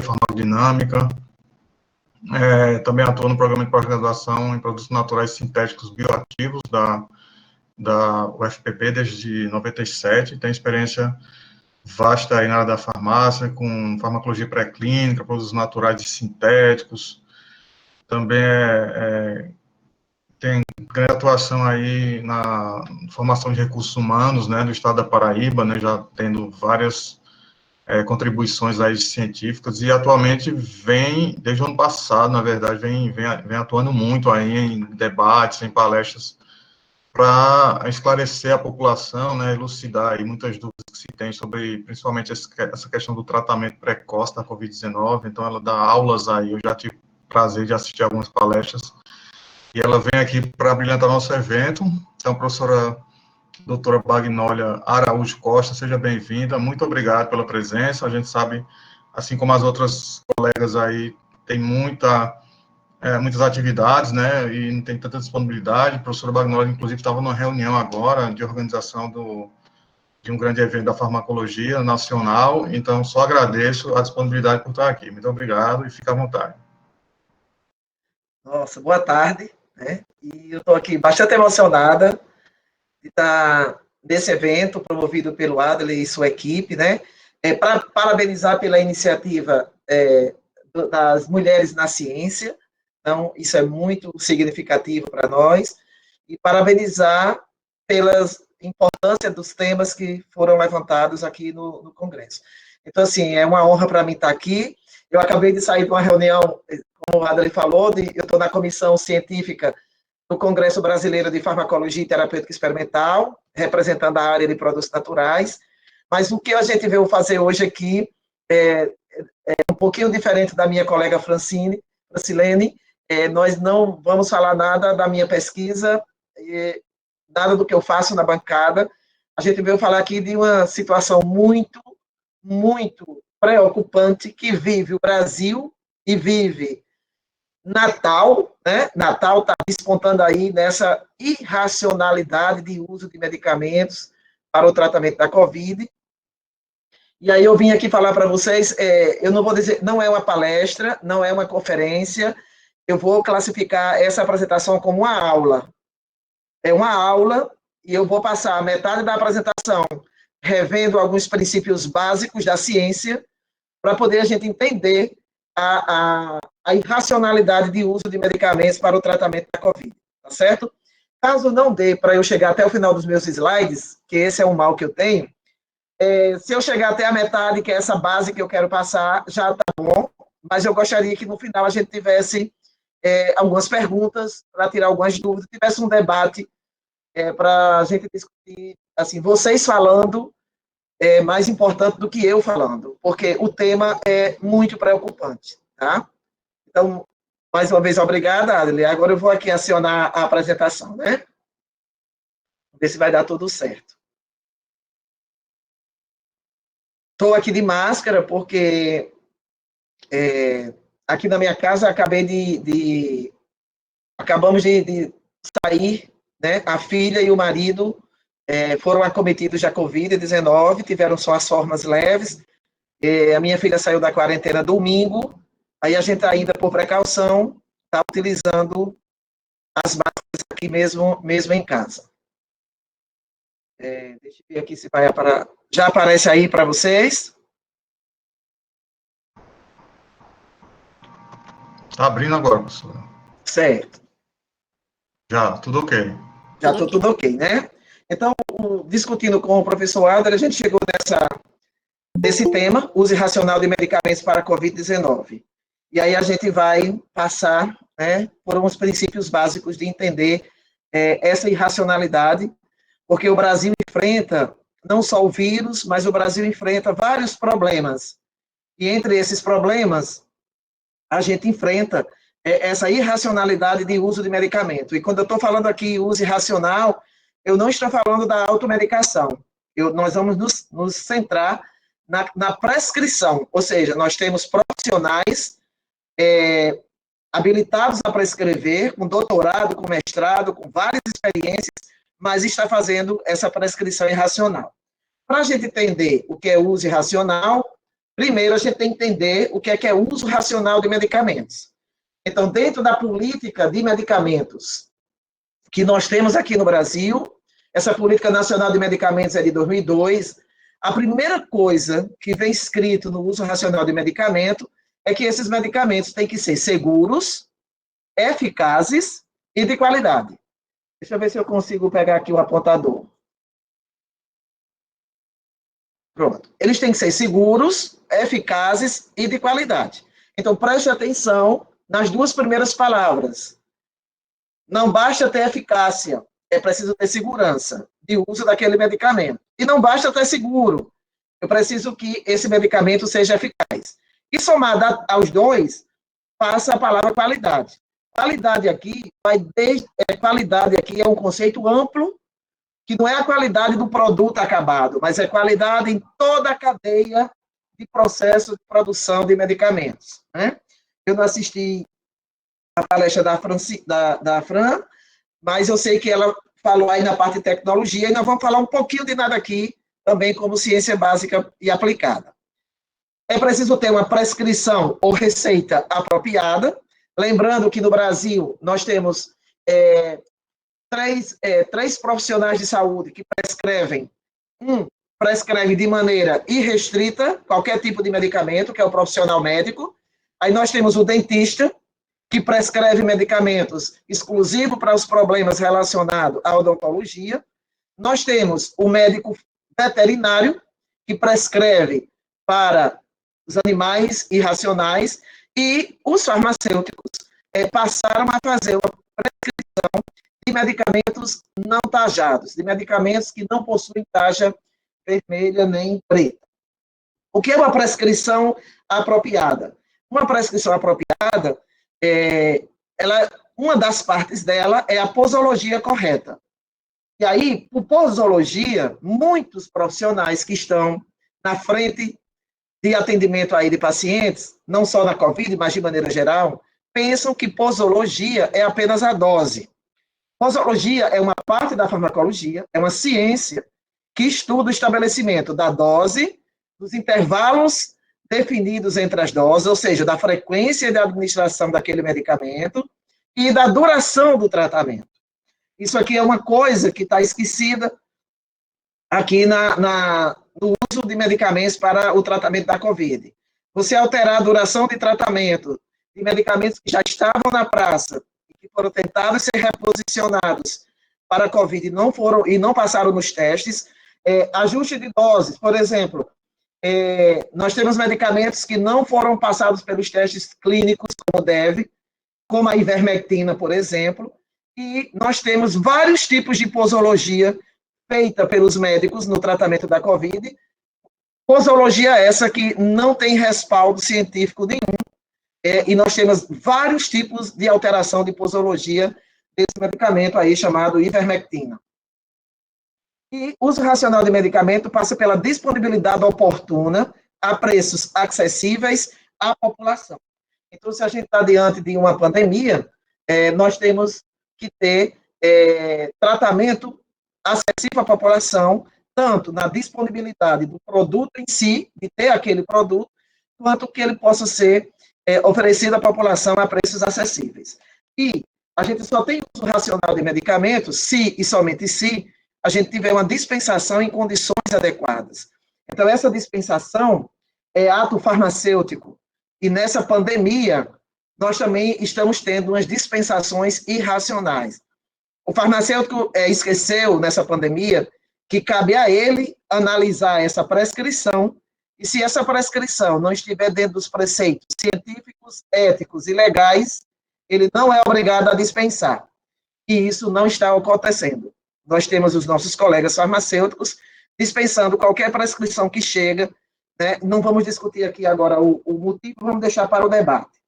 farmacodinâmica, também atua no programa de pós-graduação em produtos naturais sintéticos bioativos da UFPB desde 97, tem experiência vasta aí na área da farmácia, com farmacologia pré-clínica, produtos naturais e sintéticos, também tem grande atuação aí na formação de recursos humanos, né, do estado da Paraíba, né, já tendo várias contribuições aí científicas, e atualmente vem, desde o ano passado, na verdade, vem atuando muito aí em debates, em palestras, para esclarecer a população, né, elucidar aí muitas dúvidas que se tem sobre, principalmente, essa questão do tratamento precoce da Covid-19. Então, ela dá aulas aí, eu já tive o prazer de assistir algumas palestras, e ela vem aqui para brilhantar nosso evento. Então, professora doutora Bagnólia Araújo Costa, seja bem-vinda, muito obrigado pela presença. A gente sabe, assim como as outras colegas aí, tem muitas atividades, né, e não tem tanta disponibilidade. A professora Bagnólia, inclusive, estava numa reunião agora de organização de um grande evento da farmacologia nacional, então só agradeço a disponibilidade por estar aqui. Muito obrigado e fique à vontade. Nossa, boa tarde, né? E eu estou aqui bastante emocionada de estar nesse evento promovido pelo Adler e sua equipe, né? Para parabenizar pela iniciativa das mulheres na ciência, então isso é muito significativo para nós, e parabenizar pela importância dos temas que foram levantados aqui no Congresso. Então, assim, é uma honra para mim estar aqui. Eu acabei de sair de uma reunião, como o Adler falou, eu estou na comissão científica do Congresso Brasileiro de Farmacologia e Terapêutica Experimental, representando a área de produtos naturais, mas o que a gente veio fazer hoje aqui é um pouquinho diferente da minha colega Francilene. Nós não vamos falar nada da minha pesquisa, nada do que eu faço na bancada. A gente veio falar aqui de uma situação muito, muito preocupante que vive o Brasil e vive Natal, né? Natal está despontando aí nessa irracionalidade de uso de medicamentos para o tratamento da Covid. E aí eu vim aqui falar para vocês, eu não vou dizer, não é uma palestra, não é uma conferência, eu vou classificar essa apresentação como uma aula. É uma aula e eu vou passar metade da apresentação revendo alguns princípios básicos da ciência para poder a gente entender a irracionalidade de uso de medicamentos para o tratamento da Covid, tá certo? Caso não dê para eu chegar até o final dos meus slides, que esse é um mal que eu tenho, se eu chegar até a metade, que é essa base que eu quero passar, já está bom, mas eu gostaria que no final a gente tivesse algumas perguntas para tirar algumas dúvidas, tivesse um debate para a gente discutir, assim, vocês falando é mais importante do que eu falando, porque o tema é muito preocupante, tá? Então, mais uma vez, obrigada, Adler. Agora eu vou aqui acionar a apresentação, né? Ver se vai dar tudo certo. Estou aqui de máscara porque aqui na minha casa acabamos de sair, né? A filha e o marido foram acometidos da Covid-19, tiveram só as formas leves. A minha filha saiu da quarentena domingo, aí a gente ainda, por precaução, está utilizando as máscaras aqui mesmo em casa. Deixa eu ver aqui se vai aparecer. Já aparece aí para vocês? Está abrindo agora, professor. Certo. Já, tudo ok. Já está tudo ok, né? Então, discutindo com o professor Adler, a gente chegou desse tema, uso irracional de medicamentos para a Covid-19. E aí a gente vai passar, né, por uns princípios básicos de entender essa irracionalidade, porque o Brasil enfrenta não só o vírus, mas o Brasil enfrenta vários problemas. E entre esses problemas, a gente enfrenta essa irracionalidade de uso de medicamento. E quando eu estou falando aqui uso irracional, eu não estou falando da automedicação. Nós vamos nos centrar na prescrição, ou seja, nós temos profissionais habilitados a prescrever, com doutorado, com mestrado, com várias experiências, mas está fazendo essa prescrição irracional. Para a gente entender o que é uso irracional, Primeiro, a gente tem que entender o que é uso racional de medicamentos. Então, dentro da política de medicamentos que nós temos aqui no Brasil, essa Política Nacional de Medicamentos é de 2002, a primeira coisa que vem escrito no uso racional de medicamento é que esses medicamentos têm que ser seguros, eficazes e de qualidade. Deixa eu ver se eu consigo pegar aqui o apontador. Pronto. Eles têm que ser seguros, eficazes e de qualidade. Então, preste atenção nas duas primeiras palavras. Não basta ter eficácia, é preciso ter segurança de uso daquele medicamento. E não basta ter seguro, eu preciso que esse medicamento seja eficaz. E somado aos dois, passa a palavra qualidade. Qualidade aqui qualidade aqui é um conceito amplo, que não é a qualidade do produto acabado, mas é qualidade em toda a cadeia de processo de produção de medicamentos. Né? Eu não assisti a palestra da Fran, mas eu sei que ela falou aí na parte de tecnologia, e nós vamos falar um pouquinho de nada aqui, também como ciência básica e aplicada. É preciso ter uma prescrição ou receita apropriada, lembrando que no Brasil nós temos três profissionais de saúde que prescrevem. Prescreve de maneira irrestrita qualquer tipo de medicamento, que é o profissional médico. Aí nós temos o dentista, que prescreve medicamentos exclusivos para os problemas relacionados à odontologia. Nós temos o médico veterinário, que prescreve para os animais irracionais, e os farmacêuticos passaram a fazer uma prescrição de medicamentos não tajados, de medicamentos que não possuem taja vermelha nem preta. O que é uma prescrição apropriada? Uma prescrição apropriada, uma das partes dela é a posologia correta. E aí, por posologia, muitos profissionais que estão na frente de atendimento aí de pacientes, não só na COVID, mas de maneira geral, pensam que posologia é apenas a dose. Posologia é uma parte da farmacologia, é uma ciência que estuda o estabelecimento da dose, dos intervalos definidos entre as doses, ou seja, da frequência de administração daquele medicamento e da duração do tratamento. Isso aqui é uma coisa que está esquecida aqui no uso de medicamentos para o tratamento da COVID. Você alterar a duração de tratamento de medicamentos que já estavam na praça e que foram tentados ser reposicionados para a COVID e não passaram nos testes, ajuste de doses, por exemplo, nós temos medicamentos que não foram passados pelos testes clínicos como deve, como a ivermectina, por exemplo, e nós temos vários tipos de posologia feita pelos médicos no tratamento da COVID, posologia essa que não tem respaldo científico nenhum, e nós temos vários tipos de alteração de posologia desse medicamento aí chamado ivermectina. E o uso racional de medicamento passa pela disponibilidade oportuna a preços acessíveis à população. Então, se a gente está diante de uma pandemia, nós temos que ter tratamento acessível à população, tanto na disponibilidade do produto em si, de ter aquele produto, quanto que ele possa ser oferecido à população a preços acessíveis. E a gente só tem uso racional de medicamentos se, e somente se, a gente tiver uma dispensação em condições adequadas. Então, essa dispensação é ato farmacêutico. E nessa pandemia, nós também estamos tendo umas dispensações irracionais. O farmacêutico esqueceu, nessa pandemia, que cabe a ele analisar essa prescrição, e se essa prescrição não estiver dentro dos preceitos científicos, éticos e legais, ele não é obrigado a dispensar. E isso não está acontecendo. Nós temos os nossos colegas farmacêuticos dispensando qualquer prescrição que chega, né? Não vamos discutir aqui agora o motivo, vamos deixar para o debate.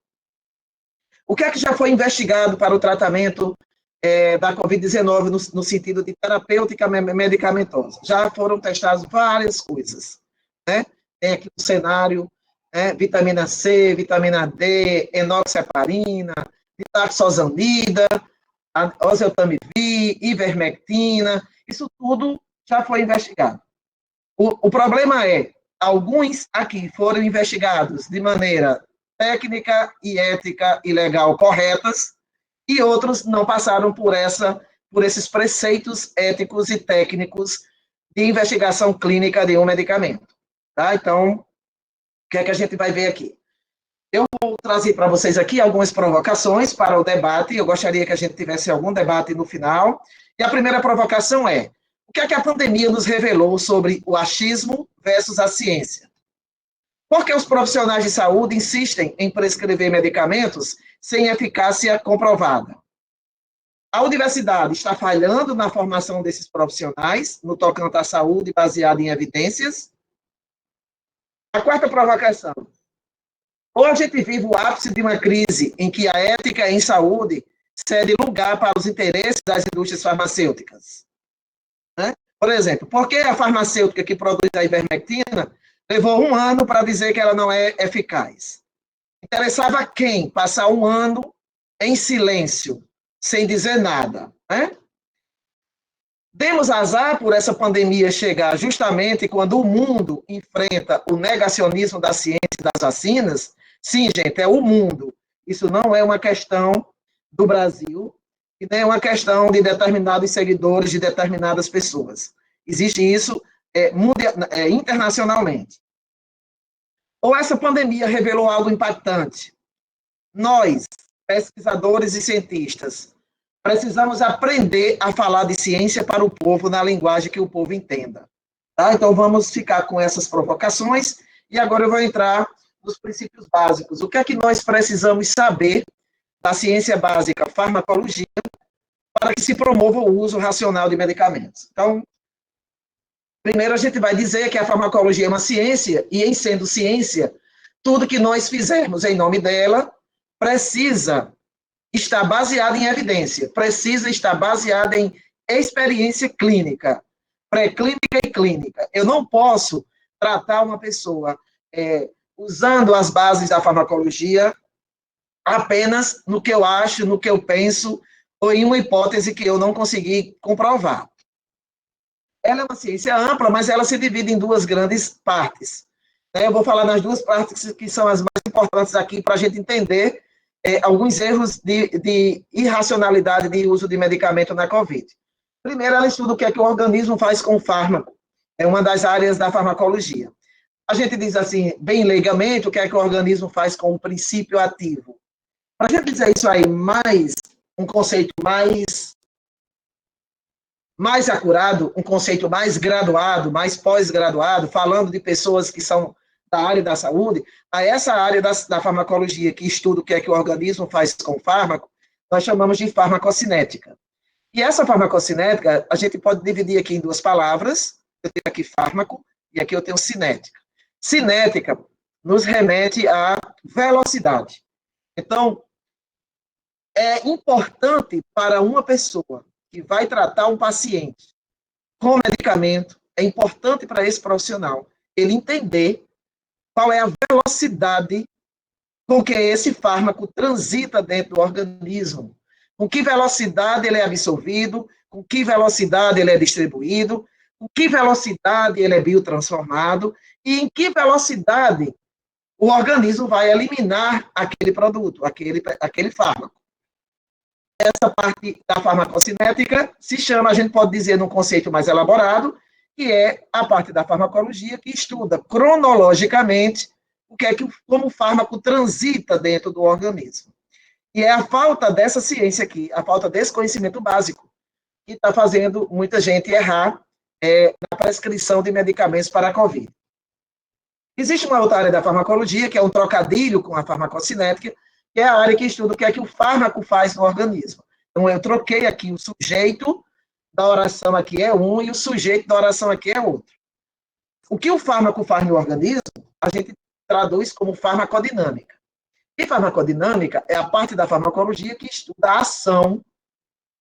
O que é que já foi investigado para o tratamento da Covid-19 no sentido de terapêutica medicamentosa? Já foram testadas várias coisas, né? Tem aqui o cenário, vitamina C, vitamina D, enoxaparina, ditaxosanida, oseltamivir, ivermectina, isso tudo já foi investigado. O problema é alguns aqui foram investigados de maneira técnica e ética e legal corretas, e outros não passaram por esses preceitos éticos e técnicos de investigação clínica de um medicamento. Tá? Então, o que é que a gente vai ver aqui? Eu vou trazer para vocês aqui algumas provocações para o debate. Eu gostaria que a gente tivesse algum debate no final. E a primeira provocação é: o que é que a pandemia nos revelou sobre o achismo versus a ciência? Por que os profissionais de saúde insistem em prescrever medicamentos sem eficácia comprovada? A universidade está falhando na formação desses profissionais, no tocante à saúde baseada em evidências? A quarta provocação: ou a gente vive o ápice de uma crise em que a ética em saúde cede lugar para os interesses das indústrias farmacêuticas? Né? Por exemplo, por que a farmacêutica que produz a ivermectina levou 1 ano para dizer que ela não é eficaz? Interessava quem passar 1 ano em silêncio, sem dizer nada, né? Demos azar por essa pandemia chegar justamente quando o mundo enfrenta o negacionismo da ciência e das vacinas. Sim, gente, é o mundo. Isso não é uma questão do Brasil e nem é uma questão de determinados seguidores de determinadas pessoas. Existe isso internacionalmente. Ou essa pandemia revelou algo impactante? Nós, pesquisadores e cientistas, precisamos aprender a falar de ciência para o povo na linguagem que o povo entenda. Tá? Então, vamos ficar com essas provocações e agora eu vou entrar nos princípios básicos. O que é que nós precisamos saber da ciência básica farmacologia para que se promova o uso racional de medicamentos? Então, primeiro a gente vai dizer que a farmacologia é uma ciência e, em sendo ciência, tudo que nós fizermos em nome dela precisa estar baseado em evidência, precisa estar baseado em experiência clínica, pré-clínica e clínica. Eu não posso tratar uma pessoa usando as bases da farmacologia apenas no que eu acho, no que eu penso, ou em uma hipótese que eu não consegui comprovar. Ela é uma ciência ampla, mas ela se divide em 2 grandes partes. Eu vou falar nas 2 partes que são as mais importantes aqui para a gente entender alguns erros de irracionalidade de uso de medicamento na COVID. Primeiro, ela estuda o que é que o organismo faz com o fármaco. É uma das áreas da farmacologia. A gente diz assim, bem leigamente, o que é que o organismo faz com o princípio ativo. Para a gente dizer isso aí um conceito mais acurado, um conceito mais graduado, mais pós-graduado, falando de pessoas que são da área da saúde, a essa área da farmacologia que estuda o que é que o organismo faz com o fármaco, nós chamamos de farmacocinética. E essa farmacocinética, a gente pode dividir aqui em 2 palavras, eu tenho aqui fármaco e aqui eu tenho cinética. Cinética nos remete à velocidade. Então, é importante para uma pessoa que vai tratar um paciente com medicamento, é importante para esse profissional ele entender qual é a velocidade com que esse fármaco transita dentro do organismo, com que velocidade ele é absorvido, com que velocidade ele é distribuído, com que velocidade ele é biotransformado e em que velocidade o organismo vai eliminar aquele produto, aquele fármaco. Essa parte da farmacocinética se chama, a gente pode dizer num conceito mais elaborado, que é a parte da farmacologia que estuda cronologicamente como o fármaco transita dentro do organismo. E é a falta dessa ciência aqui, a falta desse conhecimento básico, que está fazendo muita gente errar na prescrição de medicamentos para a COVID. Existe uma outra área da farmacologia, que é um trocadilho com a farmacocinética, que é a área que estuda o que é que o fármaco faz no organismo. Então, eu troquei aqui o sujeito da oração aqui é um e o sujeito da oração aqui é outro. O que o fármaco faz no organismo, a gente traduz como farmacodinâmica. E farmacodinâmica é a parte da farmacologia que estuda a ação,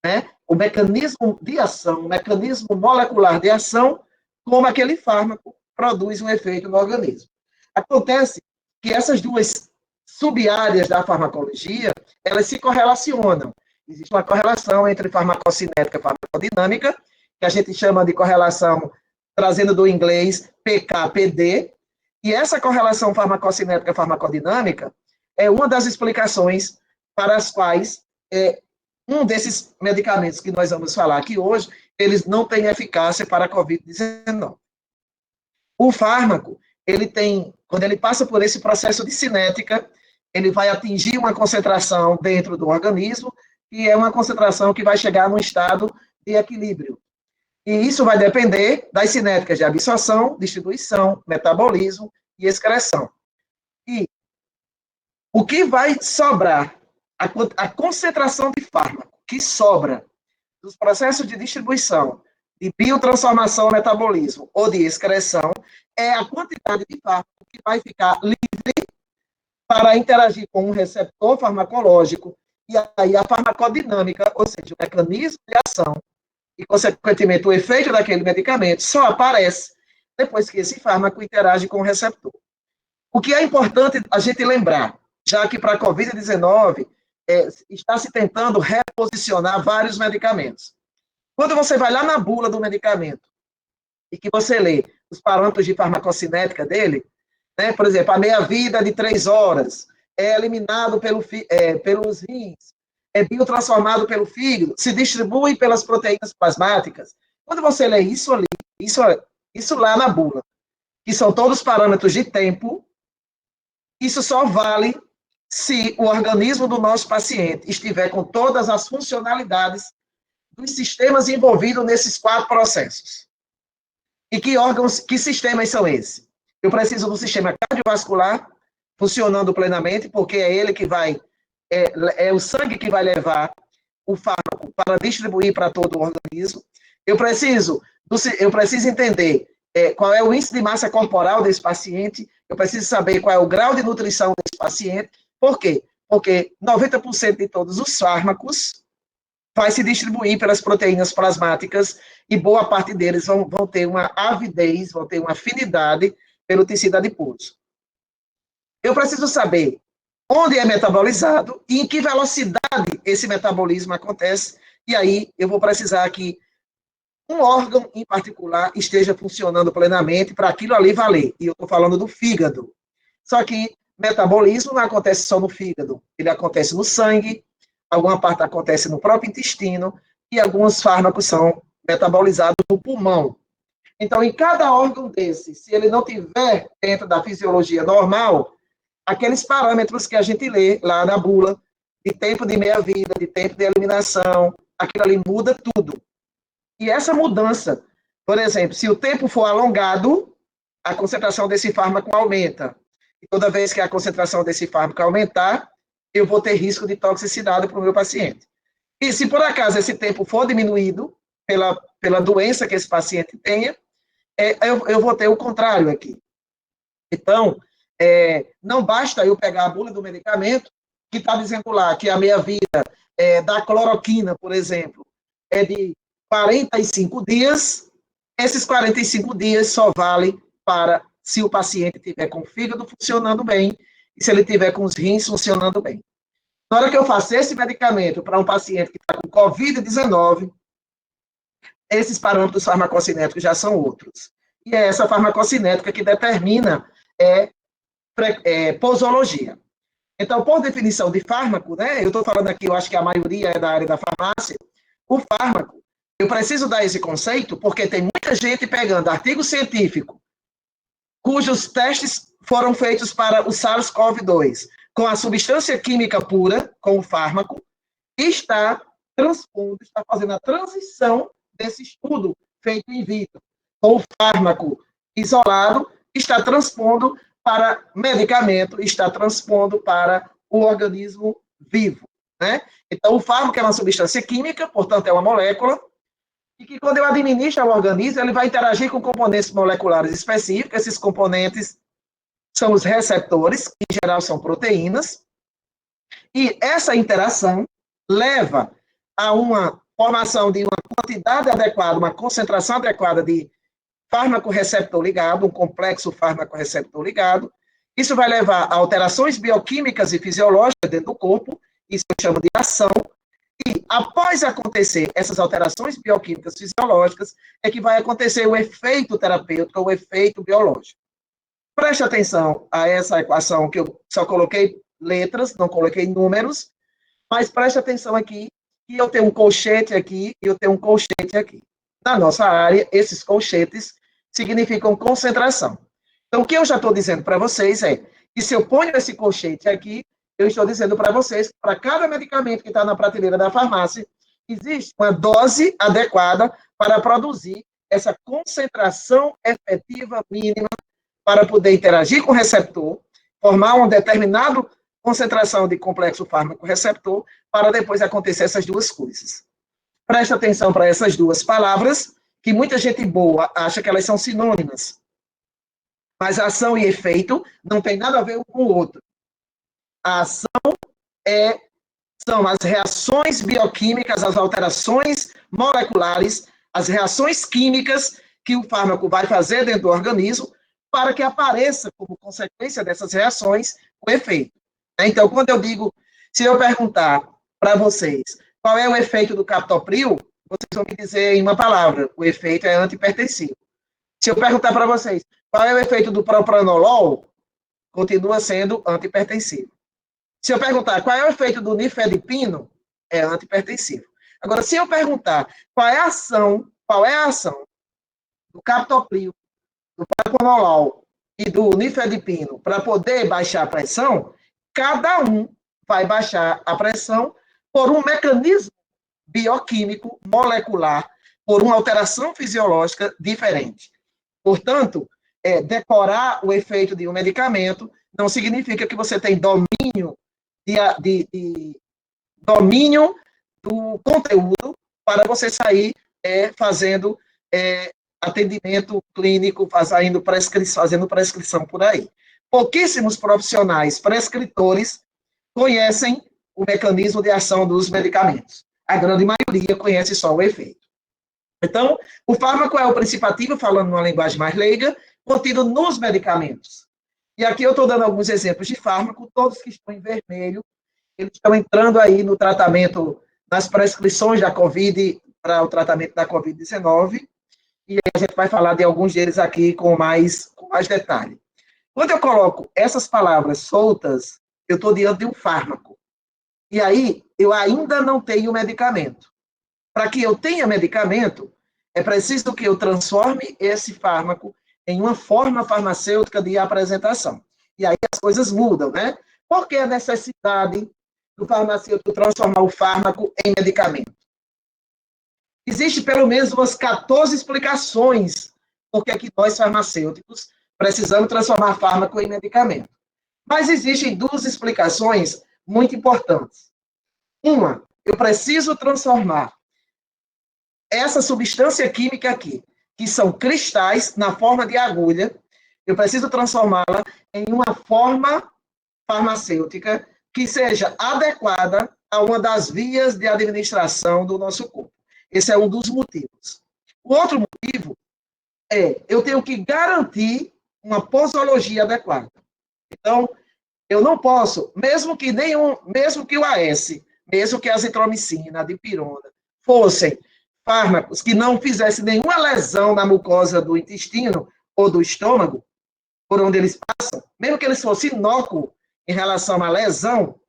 né? O mecanismo de ação, o mecanismo molecular de ação, como aquele fármaco produz um efeito no organismo. Acontece que essas 2 sub-áreas da farmacologia, elas se correlacionam. Existe uma correlação entre farmacocinética e farmacodinâmica, que a gente chama de correlação, trazendo do inglês PK-PD, E essa correlação farmacocinética-farmacodinâmica é uma das explicações para as quais um desses medicamentos que nós vamos falar aqui hoje, eles não têm eficácia para a COVID-19. O fármaco, quando ele passa por esse processo de cinética, ele vai atingir uma concentração dentro do organismo, e é uma concentração que vai chegar num estado de equilíbrio. E isso vai depender das cinéticas de absorção, distribuição, metabolismo e excreção. E o que vai sobrar, a concentração de fármaco que sobra dos processos de distribuição, de biotransformação, metabolismo ou de excreção, é a quantidade de fármaco que vai ficar livre para interagir com um receptor farmacológico, e aí a farmacodinâmica, ou seja, o mecanismo de ação, e, consequentemente, o efeito daquele medicamento só aparece depois que esse fármaco interage com o receptor. O que é importante a gente lembrar, já que para a COVID-19 está se tentando reposicionar vários medicamentos. Quando você vai lá na bula do medicamento e que você lê os parâmetros de farmacocinética dele, né, por exemplo, a meia-vida de 3 horas, é eliminado pelos rins, é biotransformado pelo fígado, se distribui pelas proteínas plasmáticas. Quando você lê isso ali, isso lá na bula, que são todos parâmetros de tempo, isso só vale se o organismo do nosso paciente estiver com todas as funcionalidades dos sistemas envolvidos nesses 4 processos. E que sistemas são esses? Eu preciso do sistema cardiovascular funcionando plenamente, porque é ele que vai, é o sangue que vai levar o fármaco para distribuir para todo o organismo. Eu preciso entender qual é o índice de massa corporal desse paciente, eu preciso saber qual é o grau de nutrição desse paciente. Por quê? Porque 90% de todos os fármacos vai se distribuir pelas proteínas plasmáticas e boa parte deles vão ter uma avidez, vão ter uma afinidade pelo tecido adiposo. Eu preciso saber onde é metabolizado e em que velocidade esse metabolismo acontece, e aí eu vou precisar que um órgão em particular esteja funcionando plenamente para aquilo ali valer. E eu estou falando do fígado. Só que metabolismo não acontece só no fígado, ele acontece no sangue, alguma parte acontece no próprio intestino, e alguns fármacos são metabolizados no pulmão. Então, em cada órgão desse, se ele não tiver dentro da fisiologia normal, aqueles parâmetros que a gente lê lá na bula, de tempo de meia-vida, de tempo de eliminação, aquilo ali muda tudo. E essa mudança, por exemplo, se o tempo for alongado, a concentração desse fármaco aumenta. E toda vez que a concentração desse fármaco aumentar, eu vou ter risco de toxicidade para o meu paciente. E se por acaso esse tempo for diminuído pela doença que esse paciente tenha, eu vou ter o contrário aqui. Então, não basta eu pegar a bula do medicamento, que está dizendo lá que a meia-vida da cloroquina, por exemplo, é de 45 dias, esses 45 dias só valem para se o paciente tiver com o fígado funcionando bem e se ele tiver com os rins funcionando bem. Na hora que eu faço esse medicamento para um paciente que está com COVID-19, esses parâmetros farmacocinéticos já são outros. E é essa farmacocinética que determina posologia. Então, por definição de fármaco, né, eu estou falando aqui, eu acho que a maioria é da área da farmácia, o fármaco, eu preciso dar esse conceito porque tem muita gente pegando artigo científico cujos testes foram feitos para o SARS-CoV-2 com a substância química pura, com o fármaco, e está fazendo a transição desse estudo feito in vitro, com o fármaco isolado, está transpondo para medicamento, está transpondo para o organismo vivo, né? Então, o fármaco é uma substância química, portanto, é uma molécula, e que quando eu administro ao organismo, ele vai interagir com componentes moleculares específicos. Esses componentes são os receptores, que em geral são proteínas, e essa interação leva a uma formação de uma quantidade adequada, uma concentração adequada de fármaco receptor ligado, um complexo fármaco receptor ligado. Isso vai levar a alterações bioquímicas e fisiológicas dentro do corpo, isso eu chamo de ação, e após acontecer essas alterações bioquímicas fisiológicas, é que vai acontecer o efeito terapêutico, o efeito biológico. Preste atenção a essa equação que eu só coloquei letras, não coloquei números, mas preste atenção aqui que eu tenho um colchete aqui e eu tenho um colchete aqui. Na nossa área, esses colchetes significam concentração. Então, o que eu já estou dizendo para vocês é que se eu ponho esse colchete aqui, eu estou dizendo para vocês que para cada medicamento que está na prateleira da farmácia, existe uma dose adequada para produzir essa concentração efetiva mínima para poder interagir com o receptor, formar uma determinada concentração de complexo fármaco-receptor, para depois acontecer essas duas coisas. Preste atenção para essas duas palavras, que muita gente boa acha que elas são sinônimas. Mas ação e efeito não tem nada a ver um com o outro. A ação são as reações bioquímicas, as alterações moleculares, as reações químicas que o fármaco vai fazer dentro do organismo para que apareça, como consequência dessas reações, o efeito. Então, quando eu digo, se eu perguntar para vocês qual é o efeito do captopril, vocês vão me dizer em uma palavra, o efeito é antihipertensivo. Se eu perguntar para vocês qual é o efeito do propranolol, continua sendo antihipertensivo. Se eu perguntar qual é o efeito do nifedipino, é antihipertensivo. Agora, se eu perguntar qual é a ação do captopril, do propranolol e do nifedipino para poder baixar a pressão, cada um vai baixar a pressão por um mecanismo bioquímico, molecular, por uma alteração fisiológica diferente. Portanto, decorar o efeito de um medicamento não significa que você tem domínio domínio do conteúdo para você sair fazendo atendimento clínico, fazendo prescrição por aí. Pouquíssimos profissionais prescritores conhecem o mecanismo de ação dos medicamentos. A grande maioria conhece só o efeito. Então, o fármaco é o princípio ativo, falando numa linguagem mais leiga, contido nos medicamentos. E aqui eu estou dando alguns exemplos de fármaco, todos que estão em vermelho, eles estão entrando aí no tratamento, nas prescrições da COVID, para o tratamento da COVID-19, e a gente vai falar de alguns deles aqui com mais detalhe. Quando eu coloco essas palavras soltas, eu estou diante de um fármaco. E aí, eu ainda não tenho medicamento. Para que eu tenha medicamento, é preciso que eu transforme esse fármaco em uma forma farmacêutica de apresentação. E aí as coisas mudam, né? Por que a necessidade do farmacêutico transformar o fármaco em medicamento? Existe pelo menos umas 14 explicações por que nós, farmacêuticos, precisamos transformar fármaco em medicamento. Mas existem duas explicações muito importantes. Uma, eu preciso transformar essa substância química aqui, que são cristais na forma de agulha, eu preciso transformá-la em uma forma farmacêutica que seja adequada a uma das vias de administração do nosso corpo. Esse é um dos motivos. O outro motivo é, eu tenho que garantir uma posologia adequada. Então, eu não posso, mesmo que o AS, mesmo que a azitromicina, a dipirona, fossem fármacos que não fizessem nenhuma lesão na mucosa do intestino ou do estômago, por onde eles passam, mesmo que eles fossem inócuos em relação à lesão,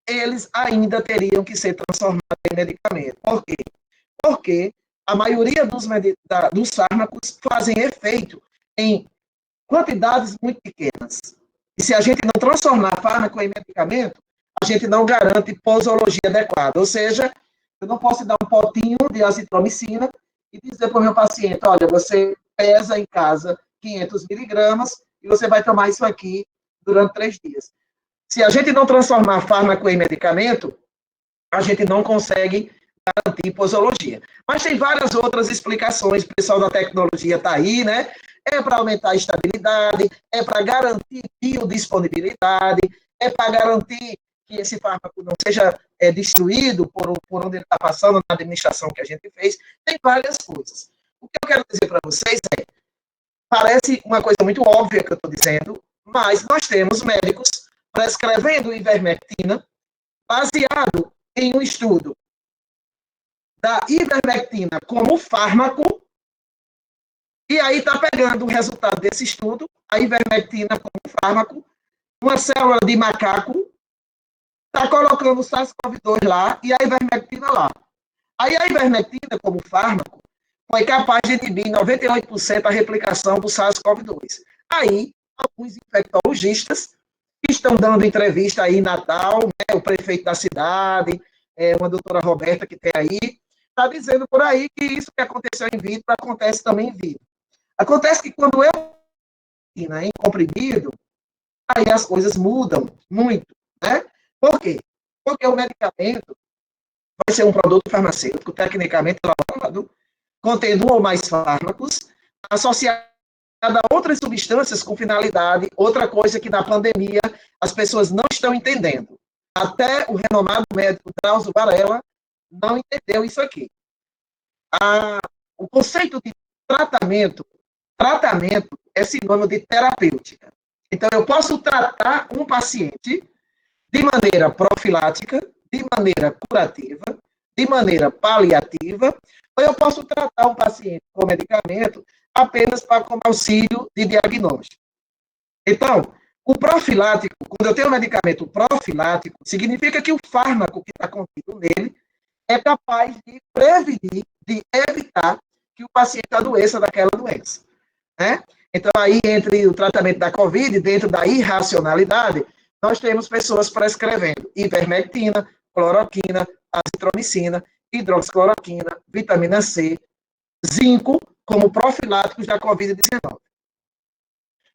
eles ainda teriam que ser transformados em medicamento. Por quê? Porque a maioria dos fármacos fazem efeito em quantidades muito pequenas. E se a gente não transformar fármaco em medicamento, a gente não garante posologia adequada. Ou seja, eu não posso dar um potinho de azitromicina e dizer para o meu paciente, olha, você pesa em casa 500 miligramas e você vai tomar isso aqui durante 3 dias. Se a gente não transformar fármaco em medicamento, a gente não consegue garantir posologia. Mas tem várias outras explicações, o pessoal da tecnologia está aí, né? É para aumentar a estabilidade, é para garantir biodisponibilidade, é para garantir que esse fármaco não seja destruído por onde ele está passando na administração que a gente fez. Tem várias coisas. O que eu quero dizer para vocês é, parece uma coisa muito óbvia que eu estou dizendo, mas nós temos médicos prescrevendo ivermectina baseado em um estudo da ivermectina como fármaco E aí está pegando o resultado desse estudo, a ivermectina como fármaco, uma célula de macaco, está colocando o SARS-CoV-2 lá e a ivermectina lá. Aí a ivermectina, como fármaco, foi capaz de inibir 98% a replicação do SARS-CoV-2. Aí, alguns infectologistas estão dando entrevista aí em Natal, né, o prefeito da cidade, uma doutora Roberta que tem aí, está dizendo por aí que isso que aconteceu em vidro acontece também em vidro. Acontece que quando eu em comprimido, aí as coisas mudam muito, né? Por quê? Porque o medicamento vai ser um produto farmacêutico tecnicamente elaborado, contendo um ou mais fármacos, associado a outras substâncias com finalidade, outra coisa que na pandemia as pessoas não estão entendendo. Até o renomado médico Drauzio Varela não entendeu isso aqui. O conceito de tratamento é sinônimo de terapêutica. Então, eu posso tratar um paciente de maneira profilática, de maneira curativa, de maneira paliativa, ou eu posso tratar um paciente com medicamento apenas para como auxílio de diagnóstico. Então, o profilático, quando eu tenho um medicamento profilático, significa que o fármaco que está contido nele é capaz de prevenir, de evitar que o paciente adoeça daquela doença. Né? Então, aí, entre o tratamento da Covid, dentro da irracionalidade, nós temos pessoas prescrevendo ivermectina, cloroquina, azitromicina, hidroxicloroquina, vitamina C, zinco, como profiláticos da Covid-19.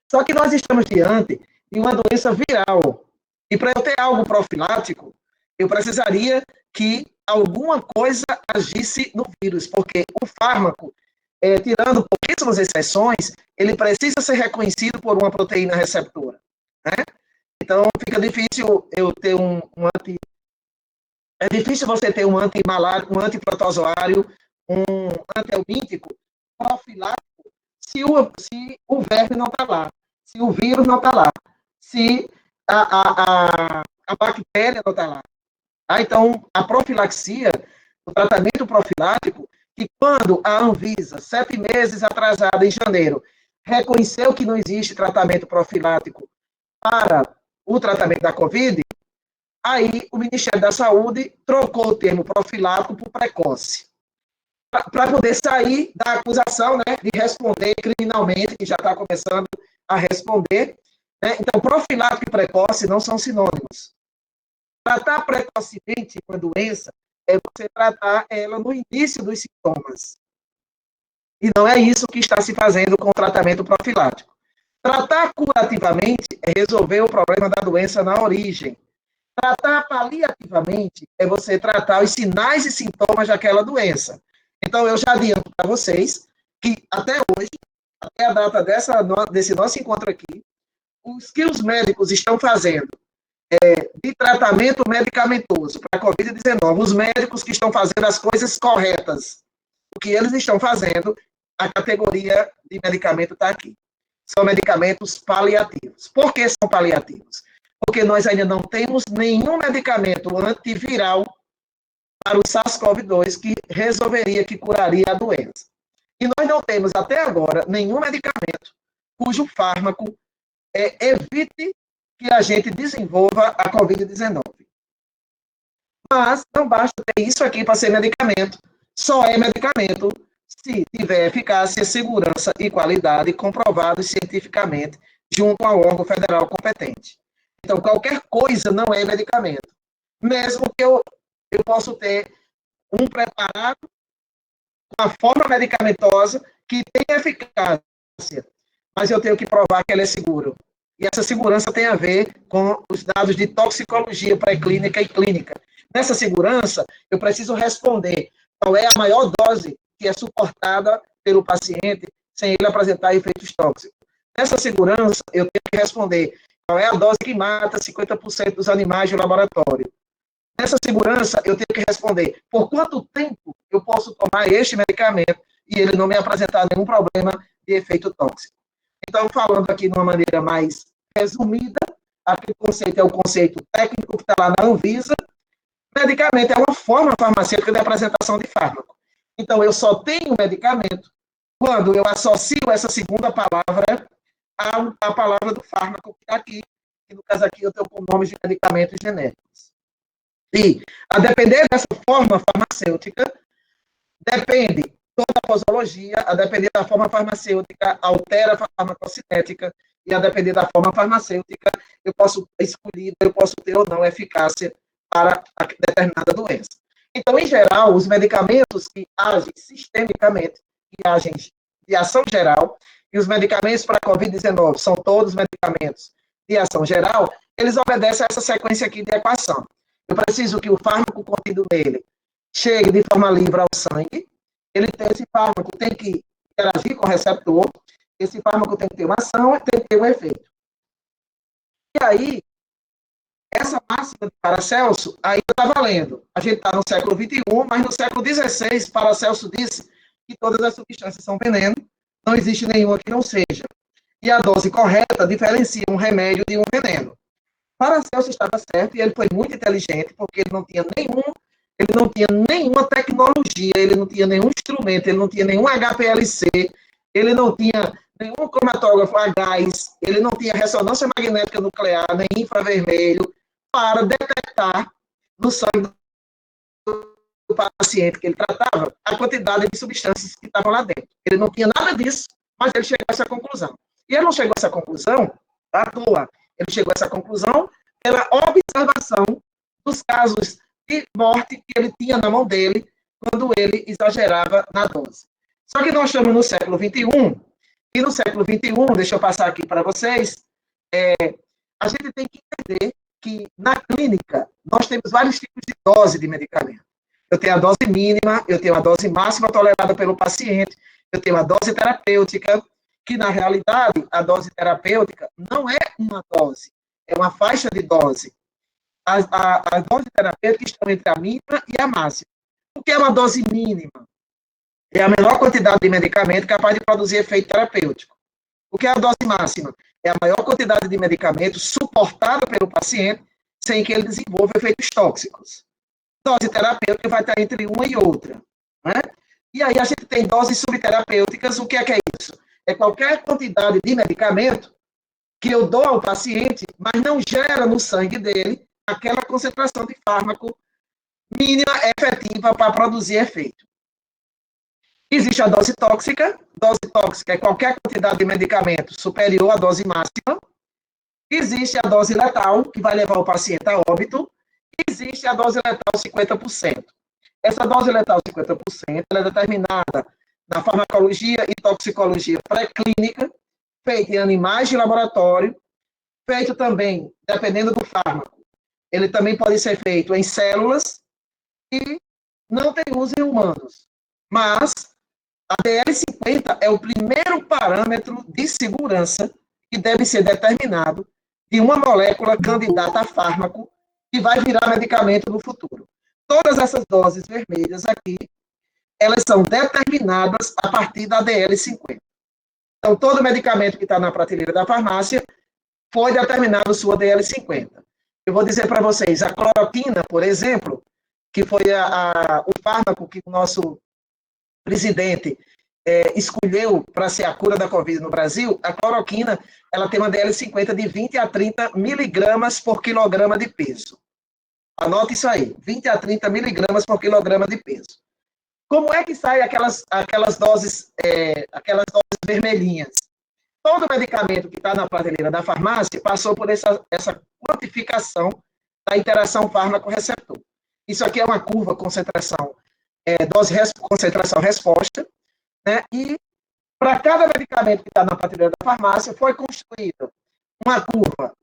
Só que nós estamos diante de uma doença viral. E para eu ter algo profilático, eu precisaria que alguma coisa agisse no vírus, porque o fármaco, tirando pouquíssimas exceções, ele precisa ser reconhecido por uma proteína receptora. Né? Então, fica difícil eu ter é difícil você ter um antimalário, um antiprotozoário, um antihelmíntico profilático se o verme não está lá, se o vírus não está lá, se a bactéria não está lá. Então, a profilaxia, o tratamento profilático, que quando a Anvisa, 7 meses atrasada, em janeiro, reconheceu que não existe tratamento profilático para o tratamento da Covid, aí o Ministério da Saúde trocou o termo profilático por precoce, para poder sair da acusação, né, de responder criminalmente, que já está começando a responder. Né? Então, profilático e precoce não são sinônimos. Tratar precocemente uma doença é você tratar ela no início dos sintomas. E não é isso que está se fazendo com o tratamento profilático. Tratar curativamente é resolver o problema da doença na origem. Tratar paliativamente é você tratar os sinais e sintomas daquela doença. Então, eu já adianto para vocês que até hoje, até a data desse nosso encontro aqui, os que os médicos estão fazendo de tratamento medicamentoso para a Covid-19, os médicos que estão fazendo as coisas corretas, o que eles estão fazendo, a categoria de medicamento está aqui. São medicamentos paliativos. Por que são paliativos? Porque nós ainda não temos nenhum medicamento antiviral para o SARS-CoV-2 que resolveria, que curaria a doença. E nós não temos até agora nenhum medicamento cujo fármaco evite que a gente desenvolva a Covid-19. Mas não basta ter isso aqui para ser medicamento. Só é medicamento se tiver eficácia, segurança e qualidade comprovados cientificamente junto ao órgão federal competente. Então, qualquer coisa não é medicamento. Mesmo que eu posso ter um preparado com a forma medicamentosa que tem eficácia, mas eu tenho que provar que ele é seguro. E essa segurança tem a ver com os dados de toxicologia pré-clínica e clínica. Nessa segurança, eu preciso responder qual é a maior dose que é suportada pelo paciente sem ele apresentar efeitos tóxicos. Nessa segurança, eu tenho que responder qual é a dose que mata 50% dos animais de laboratório. Nessa segurança, eu tenho que responder por quanto tempo eu posso tomar este medicamento e ele não me apresentar nenhum problema de efeito tóxico. Então, falando aqui de uma maneira mais resumida, aquele conceito é o conceito técnico que está lá na Anvisa. Medicamento é uma forma farmacêutica de apresentação de fármaco. Então, eu só tenho medicamento quando eu associo essa segunda palavra à palavra do fármaco que está aqui, que no caso aqui eu tenho com nomes de medicamentos genéricos. E, a depender dessa forma farmacêutica, depende toda a posologia, a depender da forma farmacêutica, altera a farmacocinética, e a depender da forma farmacêutica, eu posso escolher, eu posso ter ou não eficácia para determinada doença. Então, em geral, os medicamentos que agem sistemicamente, que agem de ação geral, e os medicamentos para a COVID-19 são todos medicamentos de ação geral, eles obedecem a essa sequência aqui de equação. Eu preciso que o fármaco contido nele chegue de forma livre ao sangue, esse fármaco tem que interagir com o receptor, esse fármaco tem que ter uma ação e tem que ter um efeito. E aí, essa máxima de Paracelso ainda está valendo. A gente está no século XXI, mas no século XVI, Paracelso disse que todas as substâncias são veneno, não existe nenhuma que não seja. E a dose correta diferencia um remédio de um veneno. Paracelso estava certo e ele foi muito inteligente, porque ele não tinha nenhuma tecnologia, ele não tinha nenhum instrumento, ele não tinha nenhum HPLC, ele não tinha nenhum cromatógrafo a gás, ele não tinha ressonância magnética nuclear, nem infravermelho, para detectar no sangue do paciente que ele tratava a quantidade de substâncias que estavam lá dentro. Ele não tinha nada disso, mas ele chegou a essa conclusão. E ele não chegou a essa conclusão à toa. Ele chegou a essa conclusão pela observação dos casos de morte que ele tinha na mão dele quando ele exagerava na dose. Só que nós estamos no século XXI, e no século XXI, deixa eu passar aqui para vocês, a gente tem que entender que na clínica nós temos vários tipos de dose de medicamento. Eu tenho a dose mínima, eu tenho a dose máxima tolerada pelo paciente, eu tenho a dose terapêutica, que na realidade a dose terapêutica não é uma dose, é uma faixa de dose. As doses terapêuticas estão entre a mínima e a máxima. O que é uma dose mínima? É a menor quantidade de medicamento capaz de produzir efeito terapêutico. O que é a dose máxima? É a maior quantidade de medicamento suportada pelo paciente sem que ele desenvolva efeitos tóxicos. Dose terapêutica vai estar entre uma e outra. Né? E aí a gente tem doses subterapêuticas. O que é isso? É qualquer quantidade de medicamento que eu dou ao paciente, mas não gera no sangue dele aquela concentração de fármaco mínima efetiva para produzir efeito. Existe a dose tóxica. Dose tóxica é qualquer quantidade de medicamento superior à dose máxima. Existe a dose letal, que vai levar o paciente a óbito. Existe a dose letal 50%. Essa dose letal 50% ela é determinada na farmacologia e toxicologia pré-clínica, feita em animais de laboratório, feito também, dependendo do fármaco, ele também pode ser feito em células e não tem uso em humanos. Mas a DL50 é o primeiro parâmetro de segurança que deve ser determinado de uma molécula candidata a fármaco que vai virar medicamento no futuro. Todas essas doses vermelhas aqui, elas são determinadas a partir da DL50. Então, todo medicamento que está na prateleira da farmácia foi determinado sua DL50. Eu vou dizer para vocês, a cloroquina, por exemplo, que foi o fármaco que o nosso presidente escolheu para ser a cura da Covid no Brasil, a cloroquina, ela tem uma DL50 de 20 a 30 miligramas por quilograma de peso. Anote isso aí, 20 a 30 miligramas por quilograma de peso. Como é que saem aquelas doses vermelhinhas? Todo medicamento que está na prateleira da farmácia passou por essa quantificação da interação fármaco-receptor. Isso aqui é uma curva concentração, concentração-resposta, né? E para cada medicamento que está na prateleira da farmácia foi construída uma curva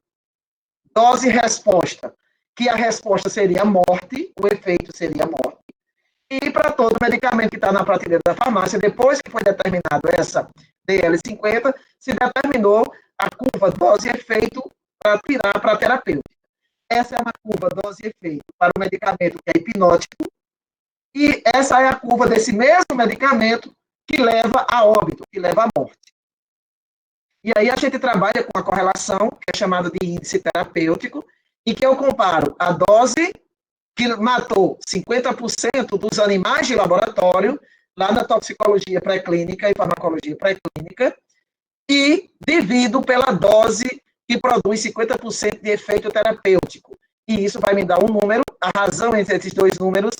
dose-resposta, que a resposta seria morte, o efeito seria morte. E para todo medicamento que está na prateleira da farmácia, depois que foi determinado essa DL50, se determinou a curva dose-efeito para tirar para a terapêutica. Essa é uma curva dose-efeito para o medicamento que é hipnótico, e essa é a curva desse mesmo medicamento que leva a óbito, que leva à morte. E aí a gente trabalha com a correlação, que é chamada de índice terapêutico, em que eu comparo a dose que matou 50% dos animais de laboratório lá na toxicologia pré-clínica e farmacologia pré-clínica, e divido pela dose que produz 50% de efeito terapêutico. E isso vai me dar um número, a razão entre esses dois números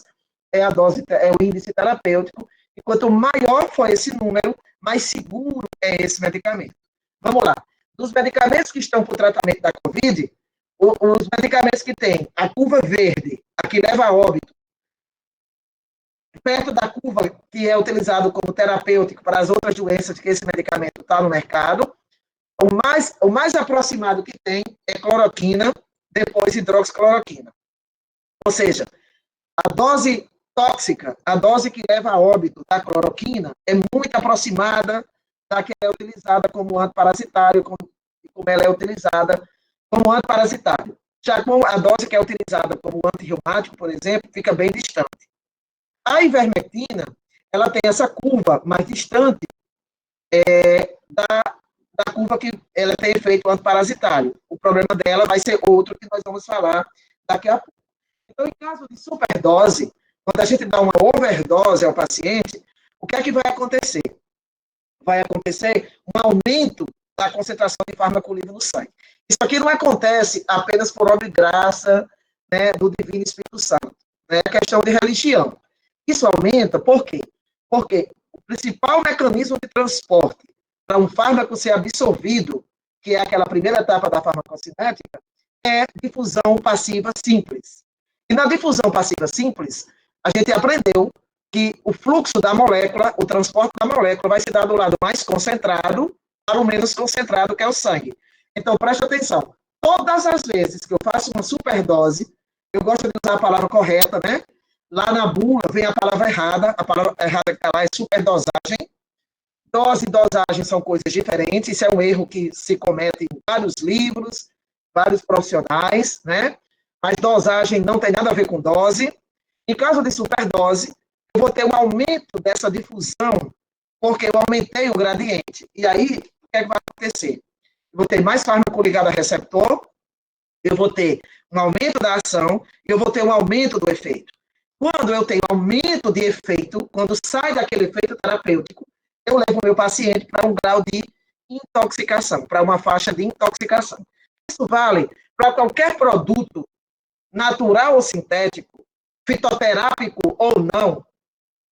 é o índice terapêutico, e quanto maior for esse número, mais seguro é esse medicamento. Vamos lá. Dos medicamentos que estão para o tratamento da COVID, os medicamentos que têm a curva verde, a que leva a óbito, perto da curva que é utilizado como terapêutico para as outras doenças que esse medicamento está no mercado, o mais aproximado que tem é cloroquina, depois hidroxicloroquina. Ou seja, a dose tóxica, a dose que leva a óbito da cloroquina, é muito aproximada da que é utilizada como antiparasitário, como ela é utilizada como antiparasitário. Já com a dose que é utilizada como antirreumático, por exemplo, fica bem distante. A ivermectina, ela tem essa curva mais distante da curva que ela tem efeito antiparasitário. O problema dela vai ser outro que nós vamos falar daqui a pouco. Então, em caso de superdose, quando a gente dá uma overdose ao paciente, o que é que vai acontecer? Vai acontecer um aumento da concentração de fármaco livre no sangue. Isso aqui não acontece apenas por obra e graça, né, do Divino Espírito Santo. É questão de religião. Isso aumenta por quê? Porque o principal mecanismo de transporte para um fármaco ser absorvido, que é aquela primeira etapa da farmacocinética, é difusão passiva simples. E na difusão passiva simples, a gente aprendeu que o fluxo da molécula, o transporte da molécula vai se dar do lado mais concentrado para o menos concentrado, que é o sangue. Então, preste atenção. Todas as vezes que eu faço uma superdose, eu gosto de usar a palavra correta, né? Lá na bula vem a palavra errada que está lá é superdosagem. Dose e dosagem são coisas diferentes, isso é um erro que se comete em vários livros, vários profissionais, né? Mas dosagem não tem nada a ver com dose. Em caso de superdose, eu vou ter um aumento dessa difusão, porque eu aumentei o gradiente. E aí, o que é que vai acontecer? Eu vou ter mais fármaco ligado a receptor, eu vou ter um aumento da ação, e eu vou ter um aumento do efeito. Quando eu tenho aumento de efeito, quando sai daquele efeito terapêutico, eu levo o meu paciente para um grau de intoxicação, para uma faixa de intoxicação. Isso vale para qualquer produto, natural ou sintético, fitoterápico ou não,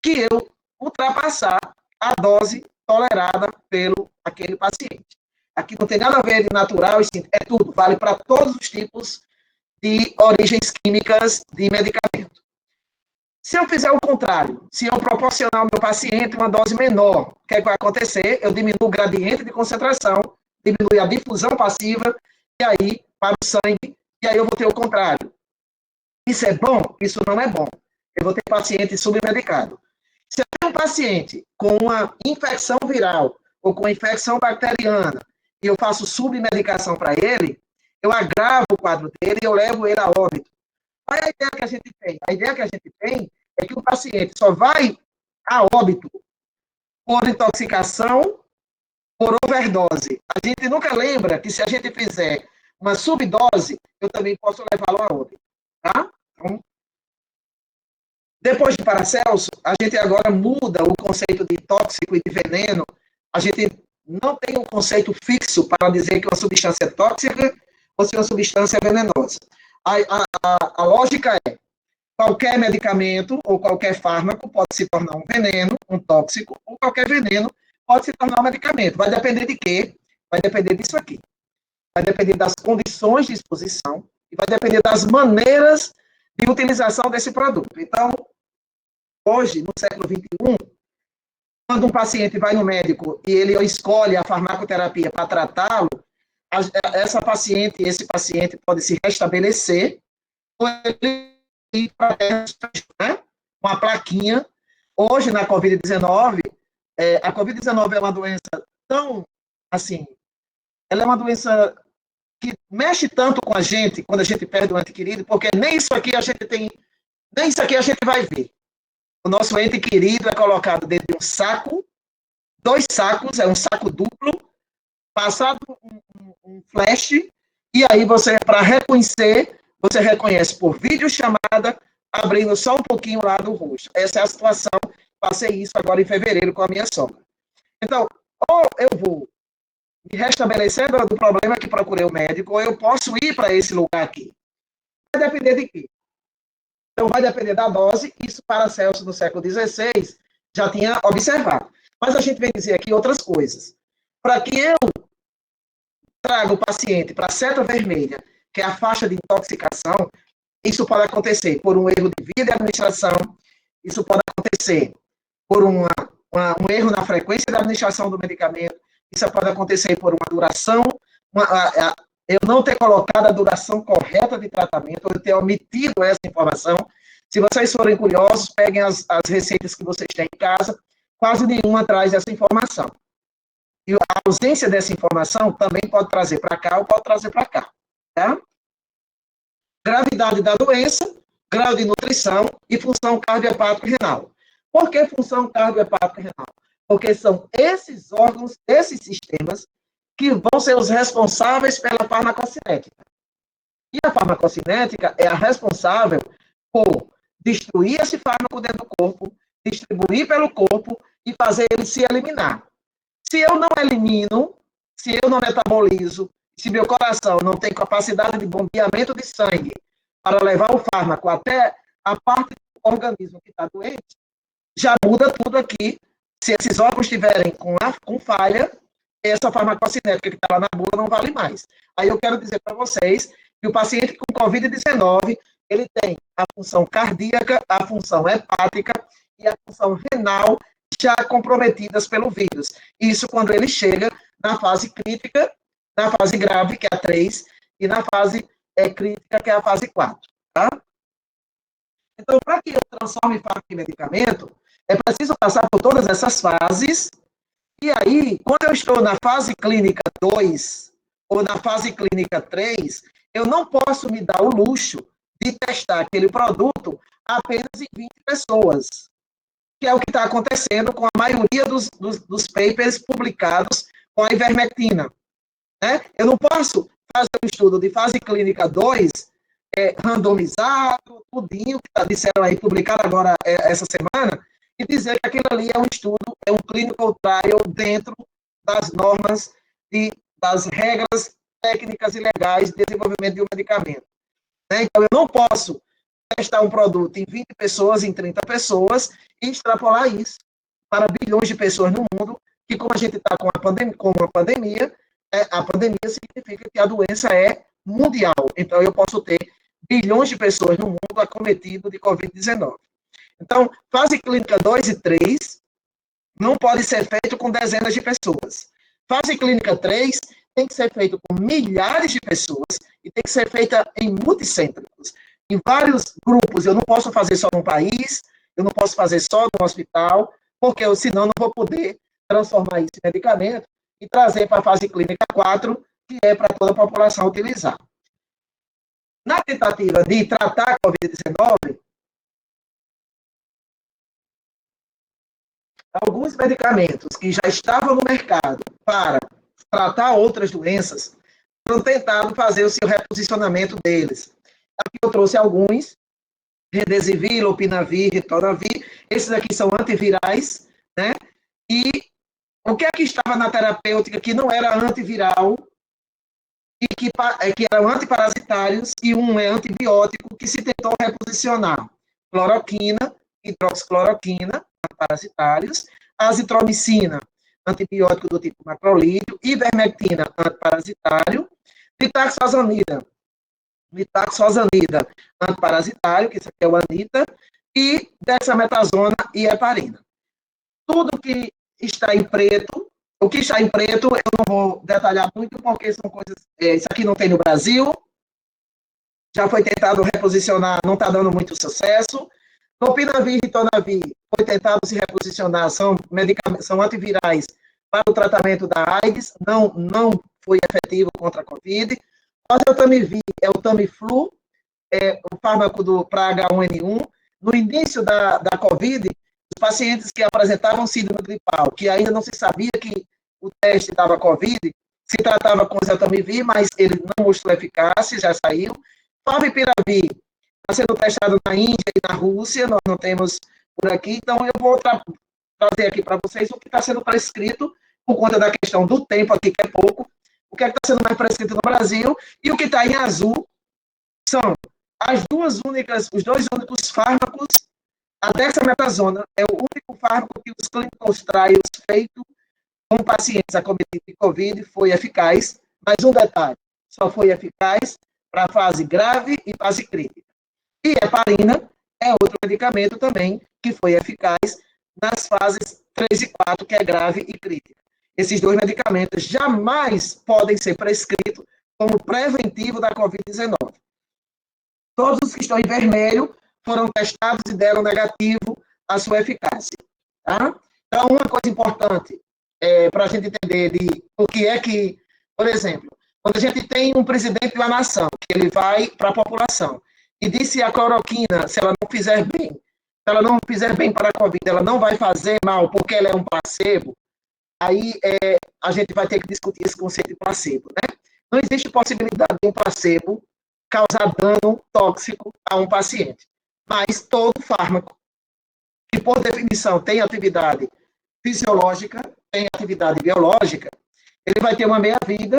que eu ultrapassar a dose tolerada pelo aquele paciente. Aqui não tem nada a ver de natural, é tudo, vale para todos os tipos de origens químicas de medicamento. Se eu fizer o contrário, se eu proporcionar ao meu paciente uma dose menor, o que, é que vai acontecer? Eu diminuo o gradiente de concentração, diminui a difusão passiva, e aí, para o sangue, e aí eu vou ter o contrário. Isso é bom? Isso não é bom. Eu vou ter paciente submedicado. Se eu tenho um paciente com uma infecção viral ou com infecção bacteriana e eu faço submedicação para ele, eu agravo o quadro dele e eu levo ele a óbito. Qual é a ideia que a gente tem? A ideia que a gente tem é que o paciente só vai a óbito por intoxicação, por overdose. A gente nunca lembra que se a gente fizer uma subdose, eu também posso levá-lo a óbito. Tá? Então, depois de Paracelso, a gente agora muda o conceito de tóxico e de veneno. A gente não tem um conceito fixo para dizer que uma substância é tóxica ou se uma substância é venenosa. A lógica é, qualquer medicamento ou qualquer fármaco pode se tornar um veneno, um tóxico, ou qualquer veneno pode se tornar um medicamento. Vai depender de quê? Vai depender disso aqui. Vai depender das condições de exposição e vai depender das maneiras de utilização desse produto. Então, hoje, no século XXI, quando um paciente vai no médico e ele escolhe a farmacoterapia para tratá-lo, esse paciente pode se restabelecer ou ele ir para uma plaquinha. Hoje, na Covid-19, a Covid-19 é uma doença tão, assim, ela é uma doença que mexe tanto com a gente, quando a gente perde um ente querido, porque nem isso aqui a gente vai ver. O nosso ente querido é colocado dentro de um saco, 2 sacos, é um saco duplo, passado um flash, e aí você, para reconhecer, você reconhece por videochamada, abrindo só um pouquinho lá do rosto. Essa é a situação passei isso agora em fevereiro com a minha sogra. Então, ou eu vou me restabelecer do problema que procurei o médico, ou eu posso ir para esse lugar aqui. Vai depender de quê? Então, vai depender da dose. Isso, Paracelso, no século XVI, já tinha observado. Mas a gente vem dizer aqui outras coisas. Para que eu traga o paciente para a seta vermelha, que é a faixa de intoxicação, isso pode acontecer por um erro de via de administração, isso pode acontecer por um erro na frequência da administração do medicamento, isso pode acontecer por uma duração, eu não ter colocado a duração correta de tratamento, ou eu ter omitido essa informação. Se vocês forem curiosos, peguem as receitas que vocês têm em casa, quase nenhuma traz essa informação. E a ausência dessa informação também pode trazer para cá ou pode trazer para cá. Tá? Gravidade da doença, grau de nutrição e função cardiohepática renal. Por que função cardiohepática renal? Porque são esses órgãos, esses sistemas, que vão ser os responsáveis pela farmacocinética. E a farmacocinética é a responsável por destruir esse fármaco dentro do corpo, distribuir pelo corpo e fazer ele se eliminar. Se eu não elimino, se eu não metabolizo, se meu coração não tem capacidade de bombeamento de sangue para levar o fármaco até a parte do organismo que está doente, já muda tudo aqui. Se esses órgãos estiverem com falha, essa farmacocinética que está lá na bula não vale mais. Aí eu quero dizer para vocês que o paciente com COVID-19, ele tem a função cardíaca, a função hepática e a função renal já comprometidas pelo vírus. Isso quando ele chega na fase crítica, na fase grave, que é a 3, e na fase crítica, que é a fase 4. Tá? Então, para que eu transforme fármaco em medicamento, é preciso passar por todas essas fases. E aí, quando eu estou na fase clínica 2 ou na fase clínica 3, eu não posso me dar o luxo de testar aquele produto apenas em 20 pessoas, que é o que está acontecendo com a maioria dos papers publicados com a ivermectina. Né? Eu não posso fazer um estudo de fase clínica 2, randomizado, tudinho, que disseram aí, publicado agora essa semana, e dizer que aquilo ali é um estudo, é um clinical trial dentro das normas e das regras técnicas e legais de desenvolvimento de um medicamento. Né? Então, eu não posso testar um produto em 20 pessoas, em 30 pessoas, e extrapolar isso para bilhões de pessoas no mundo, que como a gente está com uma pandemia, a pandemia significa que a doença é mundial. Então, eu posso ter bilhões de pessoas no mundo acometidas de Covid-19. Então, fase clínica 2 e 3 não pode ser feito com dezenas de pessoas. Fase clínica 3 tem que ser feito com milhares de pessoas e tem que ser feita em multicêntricos, em vários grupos. Eu não posso fazer só num país, eu não posso fazer só num hospital, porque eu, senão não vou poder transformar isso em medicamento e trazer para a fase clínica 4, que é para toda a população utilizar. Na tentativa de tratar a Covid-19, alguns medicamentos que já estavam no mercado para tratar outras doenças foram tentados fazer o seu reposicionamento deles. Aqui eu trouxe alguns: Remdesivir, Lopinavir, Ritonavir. Esses aqui são antivirais, né? E o que é que estava na terapêutica que não era antiviral e que eram antiparasitários, e um é antibiótico que se tentou reposicionar? Cloroquina, hidroxicloroquina, antiparasitários, azitromicina, antibiótico do tipo macrolídeo, ivermectina, antiparasitário, mitaxosanida, antiparasitário, que isso aqui é o Anita, e dexametasona e heparina. Tudo que está em preto, o que está em preto eu não vou detalhar muito, porque são coisas, isso aqui não tem no Brasil, já foi tentado reposicionar, não está dando muito sucesso. Lopinavir e Ritonavir foi tentado se reposicionar, são antivirais para o tratamento da AIDS, não foi efetivo contra a Covid. Oseltamivir é o Tamiflu, o fármaco para H1N1. No início da Covid, os pacientes que apresentavam síndrome gripal, que ainda não se sabia que o teste dava Covid, se tratava com oseltamivir, mas ele não mostrou eficácia, já saiu. Favipiravir está sendo testado na Índia e na Rússia, nós não temos por aqui, então eu vou trazer aqui para vocês o que está sendo prescrito, por conta da questão do tempo aqui, que é pouco, o que é que está sendo mais prescrito no Brasil, e o que está em azul são os dois únicos fármacos. A dexametasona é o único fármaco que os clinical trials feitos com pacientes acometidos de Covid foi eficaz, mas um detalhe, só foi eficaz para a fase grave e fase crítica. E a heparina é outro medicamento também que foi eficaz nas fases 3 e 4, que é grave e crítica. Esses dois medicamentos jamais podem ser prescritos como preventivo da Covid-19. Todos os que estão em vermelho foram testados e deram negativo a sua eficácia. Tá? Então, uma coisa importante para a gente entender de o que é que, por exemplo, quando a gente tem um presidente de uma nação, que ele vai para a população e diz se a cloroquina, se ela não fizer bem, se ela não fizer bem para a Covid, ela não vai fazer mal porque ela é um placebo, aí a gente vai ter que discutir esse conceito de placebo, né? Não existe possibilidade de um placebo causar dano tóxico a um paciente. Mas todo fármaco, que por definição tem atividade fisiológica, tem atividade biológica, ele vai ter uma meia-vida,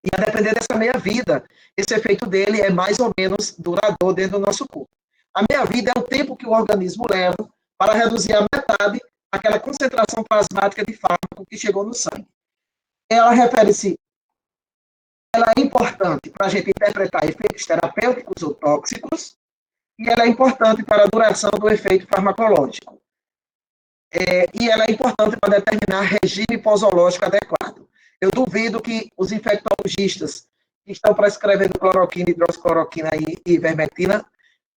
e a depender dessa meia-vida, esse efeito dele é mais ou menos duradouro dentro do nosso corpo. A meia-vida é o tempo que o organismo leva para reduzir a metade aquela concentração plasmática de fármaco que chegou no sangue. Ela é importante para a gente interpretar efeitos terapêuticos ou tóxicos, e ela é importante para a duração do efeito farmacológico. E ela é importante para determinar regime posológico adequado. Eu duvido que os infectologistas que estão prescrevendo cloroquina, hidroxicloroquina e ivermectina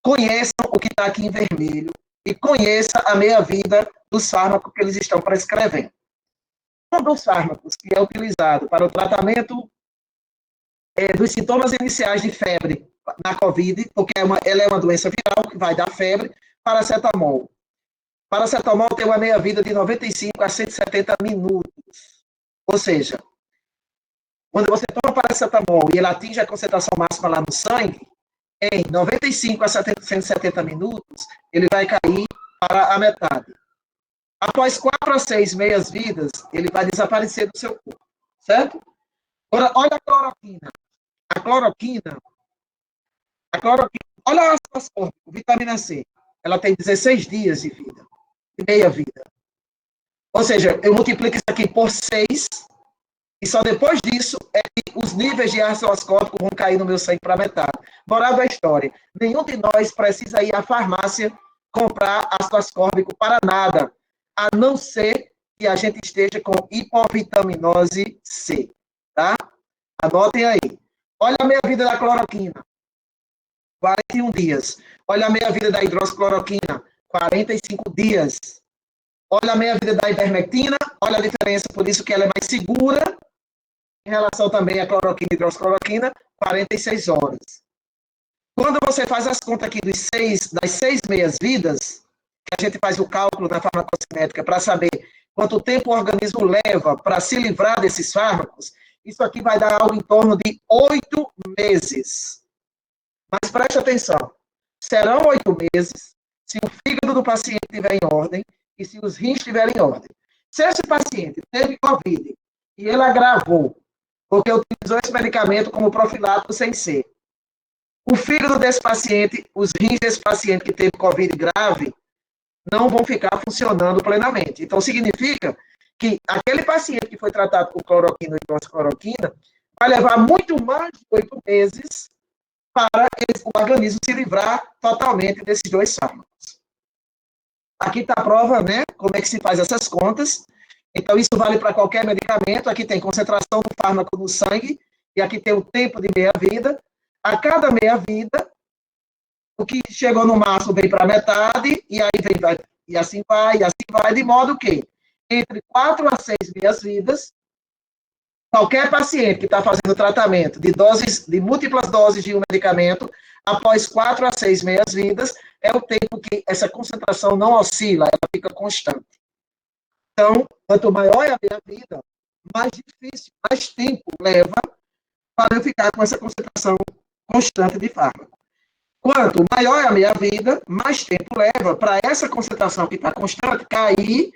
conheçam o que está aqui em vermelho e conheçam a meia-vida dos fármacos que eles estão prescrevendo. Um dos fármacos que é utilizado para o tratamento dos sintomas iniciais de febre na Covid, porque ela é uma doença viral que vai dar febre, paracetamol. Paracetamol tem uma meia-vida de 95 a 170 minutos. Ou seja, quando você toma paracetamol e ele atinge a concentração máxima lá no sangue, em 95 a 170 minutos, ele vai cair para a metade. Após 4 a 6 meias-vidas, ele vai desaparecer do seu corpo, certo? Agora, olha a cloroquina. A cloroquina, olha a aspartate, vitamina C. Ela tem 16 dias de vida, de meia-vida. Ou seja, eu multiplico isso aqui por 6, e só depois disso é que os níveis de ácido ascórbico vão cair no meu sangue para metade. Moral da história, nenhum de nós precisa ir à farmácia comprar ácido ascórbico para nada, a não ser que a gente esteja com hipovitaminose C, tá? Anotem aí. Olha a meia-vida da cloroquina, 41 dias. Olha a meia-vida da hidroxicloroquina, 45 dias. Olha a meia-vida da ivermectina, olha a diferença, por isso que ela é mais segura em relação também à cloroquina e hidroxicloroquina, 46 horas. Quando você faz as contas aqui das 6 meias-vidas, que a gente faz o cálculo na farmacocinética para saber quanto tempo o organismo leva para se livrar desses fármacos, isso aqui vai dar algo em torno de 8 meses. Mas preste atenção, serão 8 meses se o fígado do paciente estiver em ordem e se os rins estiverem em ordem. Se esse paciente teve Covid e ele agravou, porque utilizou esse medicamento como profilático sem ser, o fígado desse paciente, os rins desse paciente que teve Covid grave, não vão ficar funcionando plenamente. Então, significa que aquele paciente que foi tratado com cloroquina e hidroxicloroquina vai levar muito mais de 8 meses para o organismo se livrar totalmente desses dois fármacos. Aqui está a prova, né, como é que se faz essas contas. Então, isso vale para qualquer medicamento. Aqui tem concentração do fármaco no sangue e aqui tem o tempo de meia-vida. A cada meia-vida, o que chegou no máximo vem para a metade, e aí vem, e assim vai, de modo que, entre 4 a 6 meias-vidas, qualquer paciente que está fazendo tratamento de múltiplas doses de um medicamento, após 4 a 6 meias-vidas, é o tempo que essa concentração não oscila, ela fica constante. Então, quanto maior é a meia-vida, mais difícil, mais tempo leva para eu ficar com essa concentração constante de fármaco. Quanto maior é a meia-vida, mais tempo leva para essa concentração que está constante cair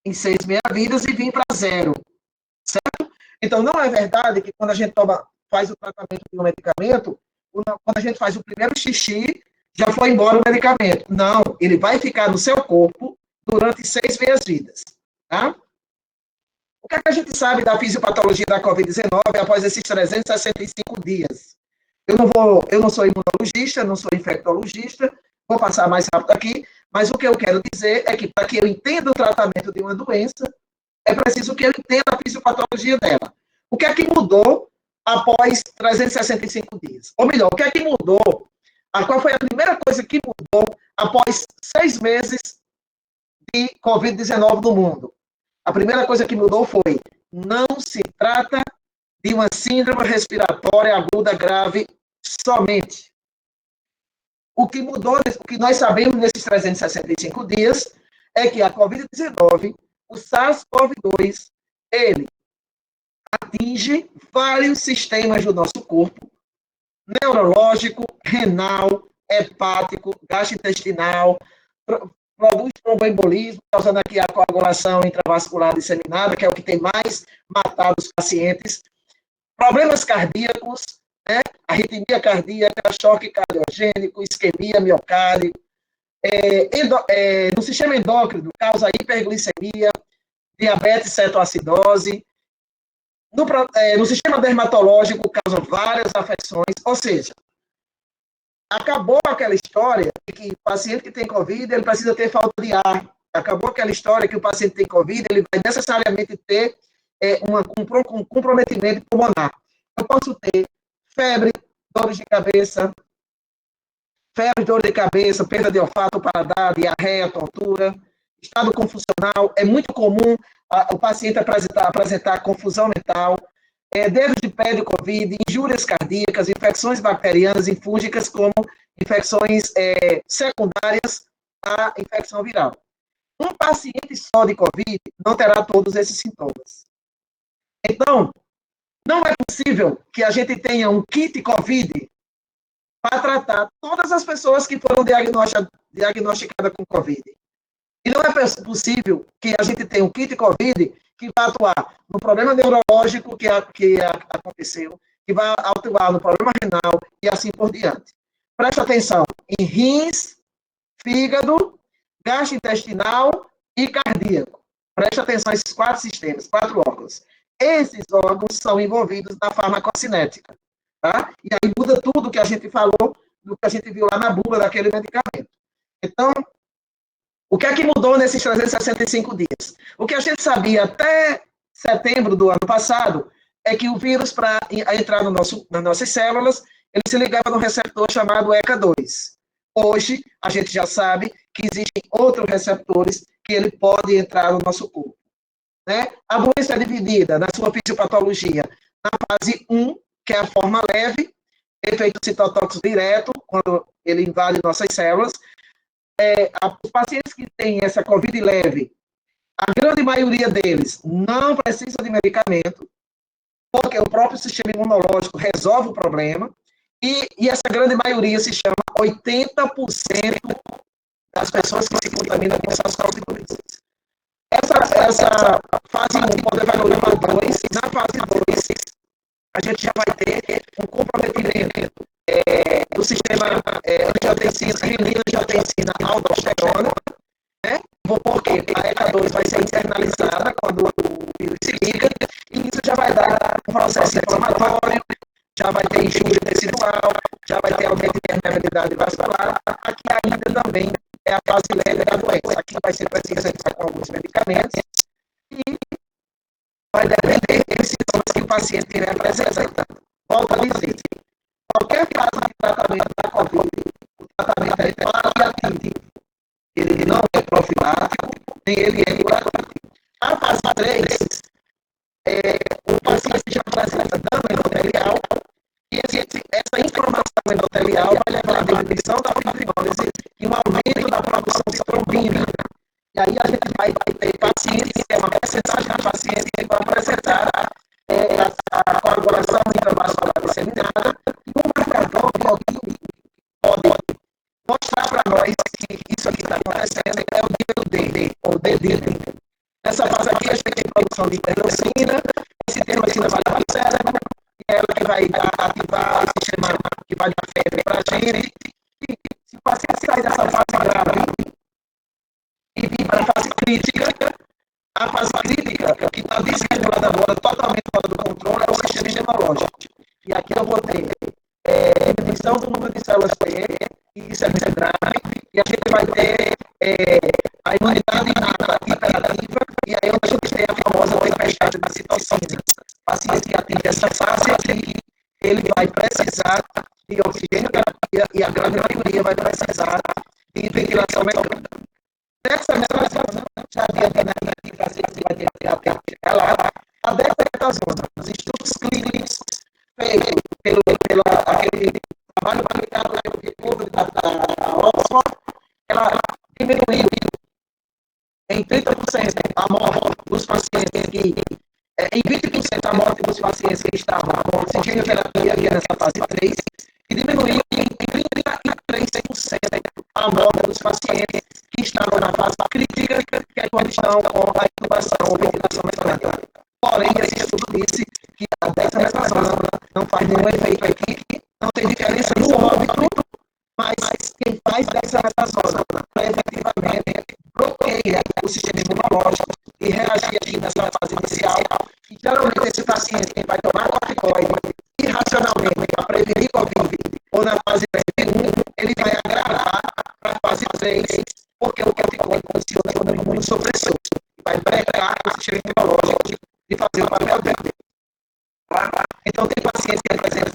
em 6 meia-vidas e vir para zero, certo? Então, não é verdade que quando a gente faz o tratamento de um medicamento, quando a gente faz o primeiro xixi, já foi embora o medicamento. Não, ele vai ficar no seu corpo durante 6 meias-vidas, tá? O que é que a gente sabe da fisiopatologia da Covid-19 após esses 365 dias? Eu não sou imunologista, não sou infectologista, vou passar mais rápido aqui, mas o que eu quero dizer é que para que eu entenda o tratamento de uma doença, é preciso que eu entenda a fisiopatologia dela. O que é que mudou após 365 dias? Ou melhor, o que é que mudou? Qual foi a primeira coisa que mudou após 6 meses de Covid-19 no mundo? A primeira coisa que mudou foi: não se trata de uma síndrome respiratória aguda grave somente. O que mudou, o que nós sabemos nesses 365 dias, é que a Covid-19, o SARS-CoV-2, ele atinge vários sistemas do nosso corpo: neurológico, renal, hepático, gastrointestinal, produz tromboembolismo, causando aqui a coagulação intravascular disseminada, que é o que tem mais matado os pacientes, problemas cardíacos, né? Arritmia cardíaca, choque cardiogênico, isquemia miocárdica, no sistema endócrino, causa hiperglicemia, diabetes cetoacidose, no sistema dermatológico, causa várias afecções, ou seja, acabou aquela história de que o paciente que tem Covid, ele precisa ter falta de ar. Acabou aquela história que o paciente que tem Covid, ele vai necessariamente ter um comprometimento pulmonar. Eu posso ter febre, dores de cabeça, perda de olfato, paladar, diarreia, tontura, estado confusional. É muito comum o paciente apresentar confusão mental, dedos de pé de Covid, injúrias cardíacas, infecções bacterianas e fúngicas, como infecções secundárias à infecção viral. Um paciente só de Covid não terá todos esses sintomas. Então, não é possível que a gente tenha um kit Covid para tratar todas as pessoas que foram diagnosticadas com Covid. E não é possível que a gente tenha um kit Covid que vai atuar no problema neurológico que aconteceu, que vai atuar no problema renal e assim por diante. Preste atenção em rins, fígado, gastrointestinal e cardíaco. Preste atenção a esses 4 sistemas, 4 órgãos. Esses órgãos são envolvidos na farmacocinética. Tá? E aí muda tudo que a gente falou, do que a gente viu lá na bula daquele medicamento. Então, o que é que mudou nesses 365 dias? O que a gente sabia até setembro do ano passado é que o vírus, para entrar nas nossas células, ele se ligava num receptor chamado ECA2. Hoje, a gente já sabe que existem outros receptores que ele pode entrar no nosso corpo. Né? A doença é dividida, na sua fisiopatologia, na fase 1, que é a forma leve, efeito citotóxico direto, quando ele invade nossas células. Os pacientes que têm essa Covid leve, a grande maioria deles não precisa de medicamento, porque o próprio sistema imunológico resolve o problema, e essa grande maioria se chama 80% das pessoas que se contaminam com SARS-CoV-2. Essa fase 1 pode evoluir para 2, na fase 2, a gente já vai ter um comprometimento do sistema angiotensina, renina, angiotensina, aldosterona, né? Porque a ECA2 vai ser internalizada quando o vírus se liga, e isso já vai dar um processo inflamatório, já vai ter injúria tecidual, já vai ter aumento de permeabilidade vascular. Aqui ainda também é a fase leve da doença. Aqui vai ser preciso entrar com alguns medicamentos e vai depender dos sintomas que o paciente tiver apresentando. Volto a dizer, qualquer fase de tratamento da Covid, o tratamento é paliativo. Ele não é profilático, nem ele é curativo. A fase 3, o paciente já apresenta dano endotelial, e essa inflamação endotelial vai levar à diminuição da fibrinólise e um aumento da produção de trombina. E aí a gente vai ter pacientes, que é uma percentagem de pacientes que vão apresentar a coagulação intravascular disseminada, e um marcador que pode acontecendo é o nível D, ou DD. Nessa fase aqui, a gente tem produção de interleucina, esse interleucina vai para o cérebro, e é ela que vai ativar o sistema que vai dar febre para a gente. E se o paciente sair dessa fase grave e vir para a fase crítica, a fase crítica, que está desregulada agora, totalmente fora do controle, é o sistema imunológico. E aqui eu vou ter diminuição do número de células T, e isso é muito grave, e a gente vai ter a imunidade inata hiperativa, e aí a gente tem a famosa tempestade da citocina. O paciente que atinge essa fase aqui, ele vai precisar de oxigênio terapia, e a grande maioria vai precisar de ventilação mecânica. Nessa zona, já adiantando aqui, que a gente vai ter que chegar lá, a dexametasona, os estudos clínicos feitos pelo aquele trabalho aplicado da Oxford, ela diminuiu em 30% a morte dos pacientes em 20% a morte dos pacientes que estavam com oxigênio terapia nessa fase 3, e diminuiu em 33% a morte dos pacientes que estavam na fase crítica, que é quando estão com a intubação ou ventilação mecânica. Porém, esse estudo disse que a dexametasona não faz nenhum efeito aqui, não tem diferença no óbito, mas quem faz dexametasona preventivamente bloqueia o sistema imunológico e reagir aqui nessa fase inicial. E geralmente esse paciente que vai tomar corticoide irracionalmente para prevenir Covid ou na fase 1, ele vai agravar para a fase 3, porque o corticoide funciona como um imunossupressor e vai brecar o sistema imunológico de fazer o papel dele. Então, tem pacientes que apresentam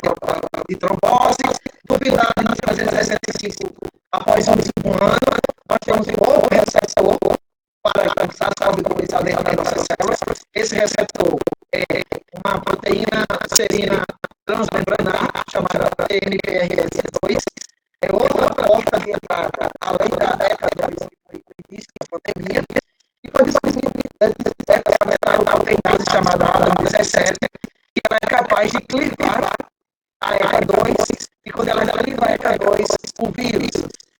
de trombose, duvidar de 365 após um ano, nós temos um outro receptor para alcançar a SARS-CoV-2 dentro das nossas células. Esse receptor é uma proteína serina transmembranar, chamada TMPRS2, é outra porta de entrada, além da década da pandemia, e quando isso essa metal tem base chamada ADAM17, que ela é capaz de clivar a ECA2, e quando ela cliva a ECA2, o vírus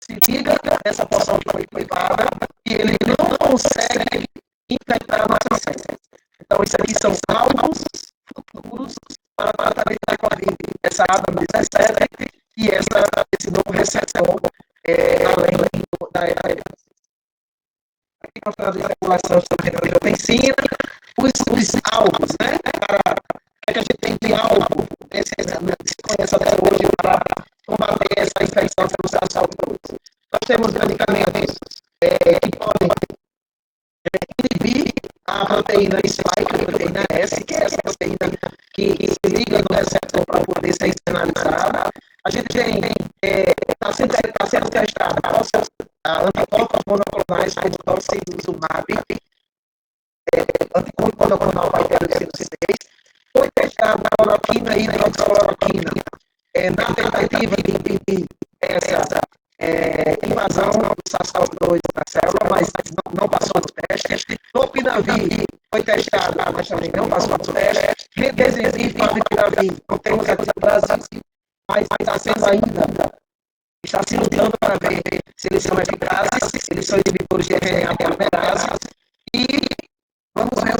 se liga nessa porção que foi clivada e ele não consegue infectar a nossa célula. Então, isso aqui são alvos futuros para tratamento da Covid. Essa ADAM17 e esse novo receptor, além da ECA2. Aqui nós temos a regulação de angiotensina, os alvos, né? Que a gente tem de alvo, se conhece até hoje, para combater essa infecção pelo SARS-CoV-2. Nós temos medicamentos que podem inibir a proteína spike, a proteína S, que é essa proteína que se liga no receptor para poder ser externalizada. A gente tem, está sendo testado anticorpos monoclonais como o tocilizumab, anticorpo monoclonal para hidroxidase. Foi testada a cloroquina e hidroxicloroquina na tentativa de impedir essa invasão do SARS-CoV-2 na célula, mas não passou no teste. Lopinavir foi testada, mas também não passou no teste. Remdesivir e favipiravir, não temos aqui no Brasil, mas está se lutando para ver se eles são eficazes, se eles são inibidores de RNA polimerase, e vamos ver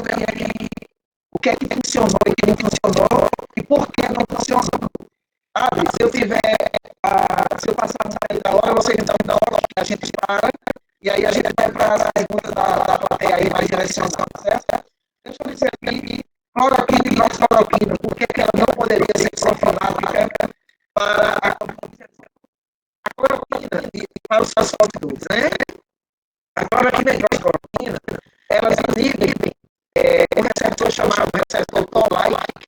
o que é que funcionou e o que não funcionou, e por que não funcionou. Se eu passar da hora, vocês então da hora, a gente para, e aí a gente vai para a pergunta da plateia aí mais direcionada, certo? Deixa eu dizer aqui, cloroquina e hidroxicloroquina, por que ela não poderia ser profilática para a cloroquina e para os SARS-CoV-2, né? A cloroquina e a hidroxicloroquina, elas inibem um receptor chamado receptor Toll-like,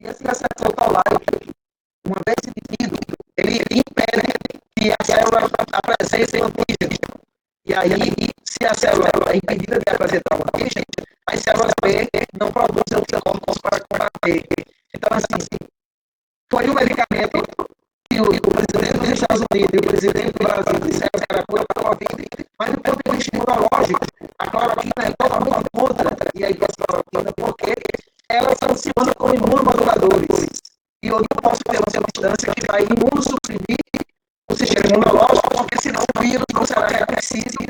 e esse receptor Toll-like, uma vez inibido, ele impede que a célula apresente o antígeno. E aí, se a célula é impedida de apresentar o antígeno, as células B não produzem anticorpos para combater. Então, assim, foi um medicamento que o presidente dos Estados Unidos e o presidente do Brasil disseram que era cura para a Covid, mas do ponto de vista imunológico, a cloroquina é totalmente contra e a hidroxicloroquina, porque elas funcionam como imunomoduladores. E eu não posso ter uma substância que vai imunossuprimir o sistema imunológico, porque senão o vírus não será reconhecido,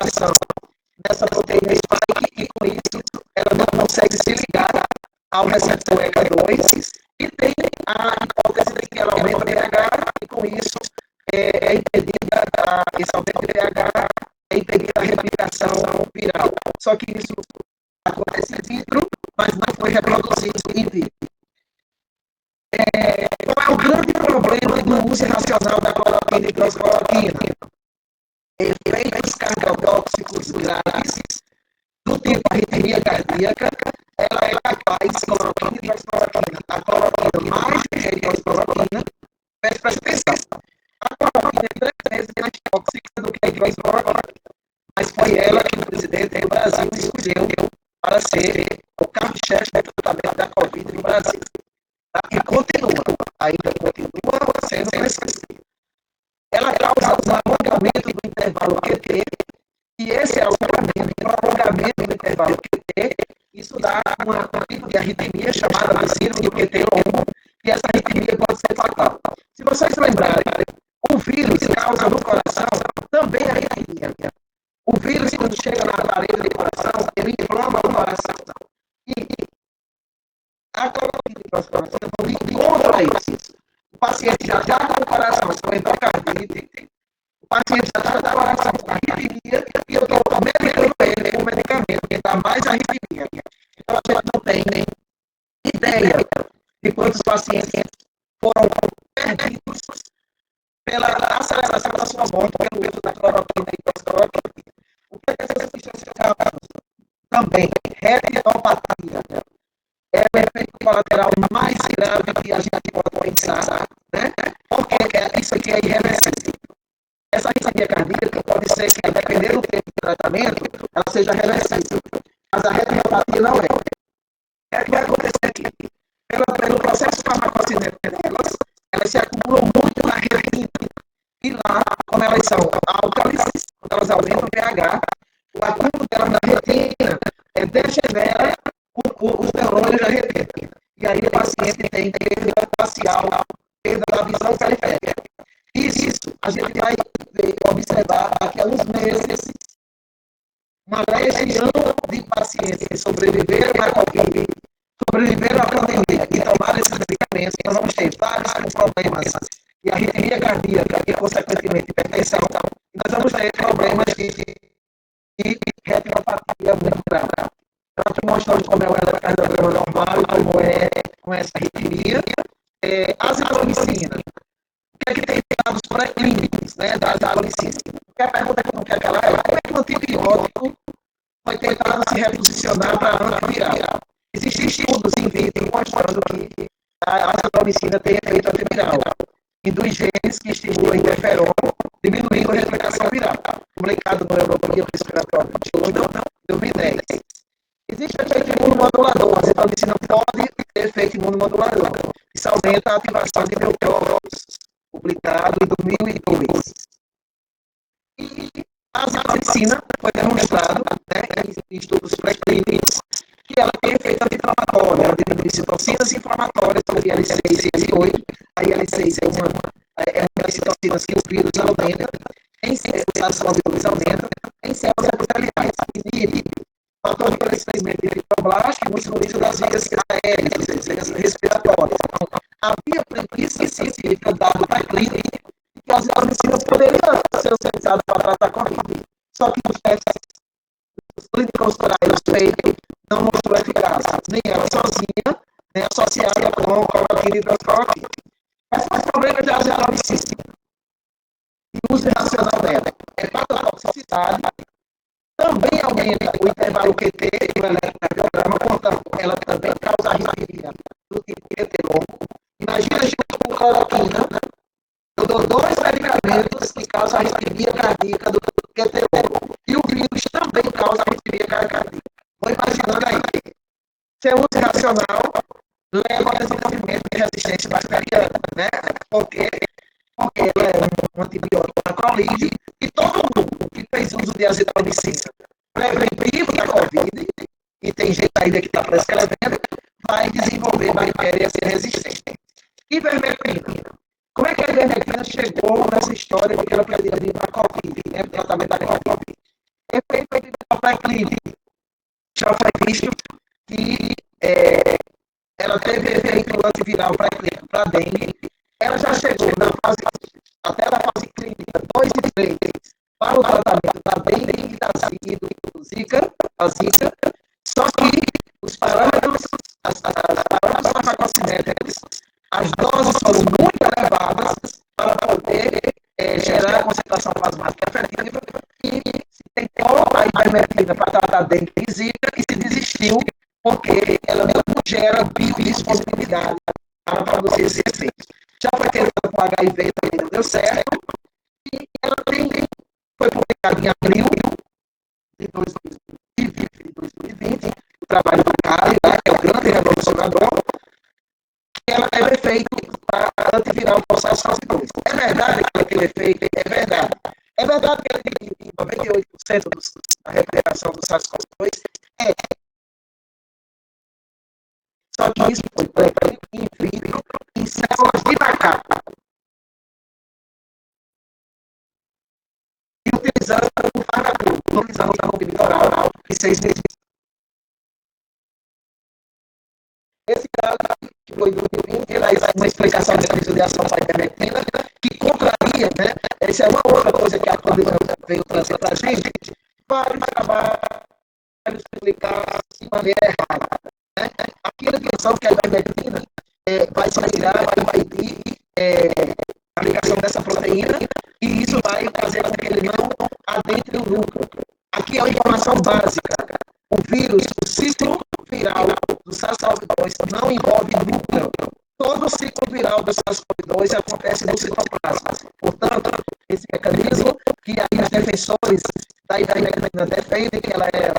alteração nessa proteína spike e com isso ela não consegue se ligar ao receptor ECA2 e tem a hipótese de que ela aumenta o pH e com isso é impedida esse aumento de pH, é impedida a replicação viral. Só que isso acontece in vitro, mas não foi reproduzido in vitro. Qual é o grande problema do uso irracional da cloroquina e hidroxicloroquina? Efeitos cardiotóxicos graves do tipo arritmia cardíaca. Ela é capaz, cloroquina e hidroxicloroquina, a cloroquina mais do que a hidroxicloroquina, presta atenção. A cloroquina é 3 vezes mais tóxica do que a hidroxicloroquina, mas foi ela que o presidente do Brasil escolheu para ser o carro-chefe do tratamento da Covid no Brasil. E ainda continua sendo prescrita. Ela causa um alongamento do intervalo QT, e esse prolongamento do intervalo QT, isso dá um tipo de arritmia chamada de síndrome do QT longo, e essa arritmia pode ser fatal. Se vocês lembrarem, o vírus causa no coração também arritmia. O vírus, quando chega na parede do coração, ele inflama o coração. E a cloroquina e hidroxicloroquina não encontra isso. O paciente já está com o coração com endocardite, o paciente já está com o coração com arritmia, e eu estou medicando ele com medicamento que dá mais arritmia. Então, a gente não tem nem ideia de quantos pacientes foram perdidos pela aceleração da sua morte pelo uso da cloroquina e hidroxicloroquina. O que é essas substâncias causam? Também, retinopatia. É o efeito colateral mais grave que a gente pode pensar, né? Porque isso aqui é irreversível. Essa arritmia cardíaca pode ser que, dependendo do tempo de tratamento, ela seja reversível. Mas a retinopatia não é. O que vai acontecer aqui? Pelo processo farmacocinético elas se acumulam muito na retina. E lá, como elas são álcalis, quando elas aumentam o pH, o acúmulo delas na retina degenera os neurônios da retina. E aí o paciente tem perda facial, perda da visão periférica. Isso a gente vai observar daqui a uns meses uma legião de pacientes que sobreviveram à Covid, sobreviveram à pandemia e tomaram esses medicamentos. Nós vamos ter vários problemas de arritmia cardíaca e, consequentemente, hipertensão. Nós vamos ter problemas de retinopatia muito grave. Então, aqui mostrando como é o eletrocardiograma normal e como é com essa arritmia. Azitromicina. O que é que tem dados pré-clínicos, né, da azitromicina? Porque a pergunta que não quer calar é como é que o antibiótico foi tentado se reposicionar para antiviral. Existem estudos in vitro mostrando que a azitromicina tem efeito antiviral. Induz genes que estimulam interferon, diminuindo a replicação viral. Publicado no European Respiratory Journal, 2010. Existe efeito imunomodulador. A azitromicina pode ter efeito imunomodulador. Isso aumenta a ativação de neutrófilos, publicado em 2002. E a azitromicina foi demonstrado, né, em estudos pré-clínicos, que ela tem efeito anti-inflamatório. Ela diminui citocinas inflamatórias, como IL-6 e IL-8. A IL-6 é uma das citocinas que o vírus aumenta, em células o aumenta, em células epiteliais, inibe fator de crescimento de fibroblastos e músculo das vias aéreas, vias respiratórias. Então, havia premissa científica dada para a clínica que a azitromicina poderia ser utilizada para tratar Covid. Só que os testes clínicos trials feitos não mostrou eficácia, nem ela sozinha, nem associada com cloroquina e hidroxicloroquina. Mas os problemas da azitromicina e o uso irracional dela, hepatotoxicidade, também aumenta o intervalo QT do eletrocardiograma, portanto, ela também causa arritmia do tipo QT longo. Imagina junto com cloroquina, eu dou 2 medicamentos que causam arritmia cardíaca do QT longo. E o vírus também causa arritmia cardíaca. Vou imaginando aí. Seu uso irracional leva ao desenvolvimento de resistência bacteriana, né? Porque ela é um antibiótico macrolide e todo mundo que fez uso de azitromicina preventivo da Covid, e tem gente ainda que está prescrevendo, vai desenvolver bactérias resistentes. Ivermectina. Como é que a ivermectina chegou nessa história de que ela prevenia a Covid, né, o tratamento da Covid? É visto que ela teve efeito antiviral para dengue. Ela já chegou até na fase clínica 2 e 3 para o tratamento da dengue e da zika, só que os parâmetros, as parâmetros farmacocinéticos, as doses foram muito elevadas para poder gerar a concentração plasmática efetiva e se tentou a ivermectina para tratar dengue e zika e se desistiu porque ela não gera biodisponibilidade para produzir esse efeito. Já foi tentado com HIV, também não deu certo, e ela foi publicada em abril de 2020, o trabalho do CARI, que é o grande revolucionador, que ela teve efeito para antiviral para o SARS-CoV-2. É verdade que ela teve efeito? É verdade. É verdade que ela tem 98% da recuperação do SARS-CoV-2? É. Só que isso foi pré-clínico in vitro em células de macaco. E utilizando o fármaco, utilizando o fármaco oral de 6 meses. Esse caso, que foi do 2020, ele é uma explicação da estudiação da ivermectina, que contraria, né? Essa é uma outra coisa que a pandemia veio trazer para a gente, vários trabalhos publicados de maneira errada. Né? Aquela intenção que a ivermectina vai se ligar, vai impedir a ligação dessa proteína, e isso vai fazer com que ele não adentre o núcleo. Aqui é uma informação básica. O vírus, o ciclo viral do SARS-CoV-2 não envolve núcleo. Todo o ciclo viral do SARS-CoV-2 acontece no citoplasma. Portanto, esse mecanismo que aí os defensores da ivermectina defendem que ela é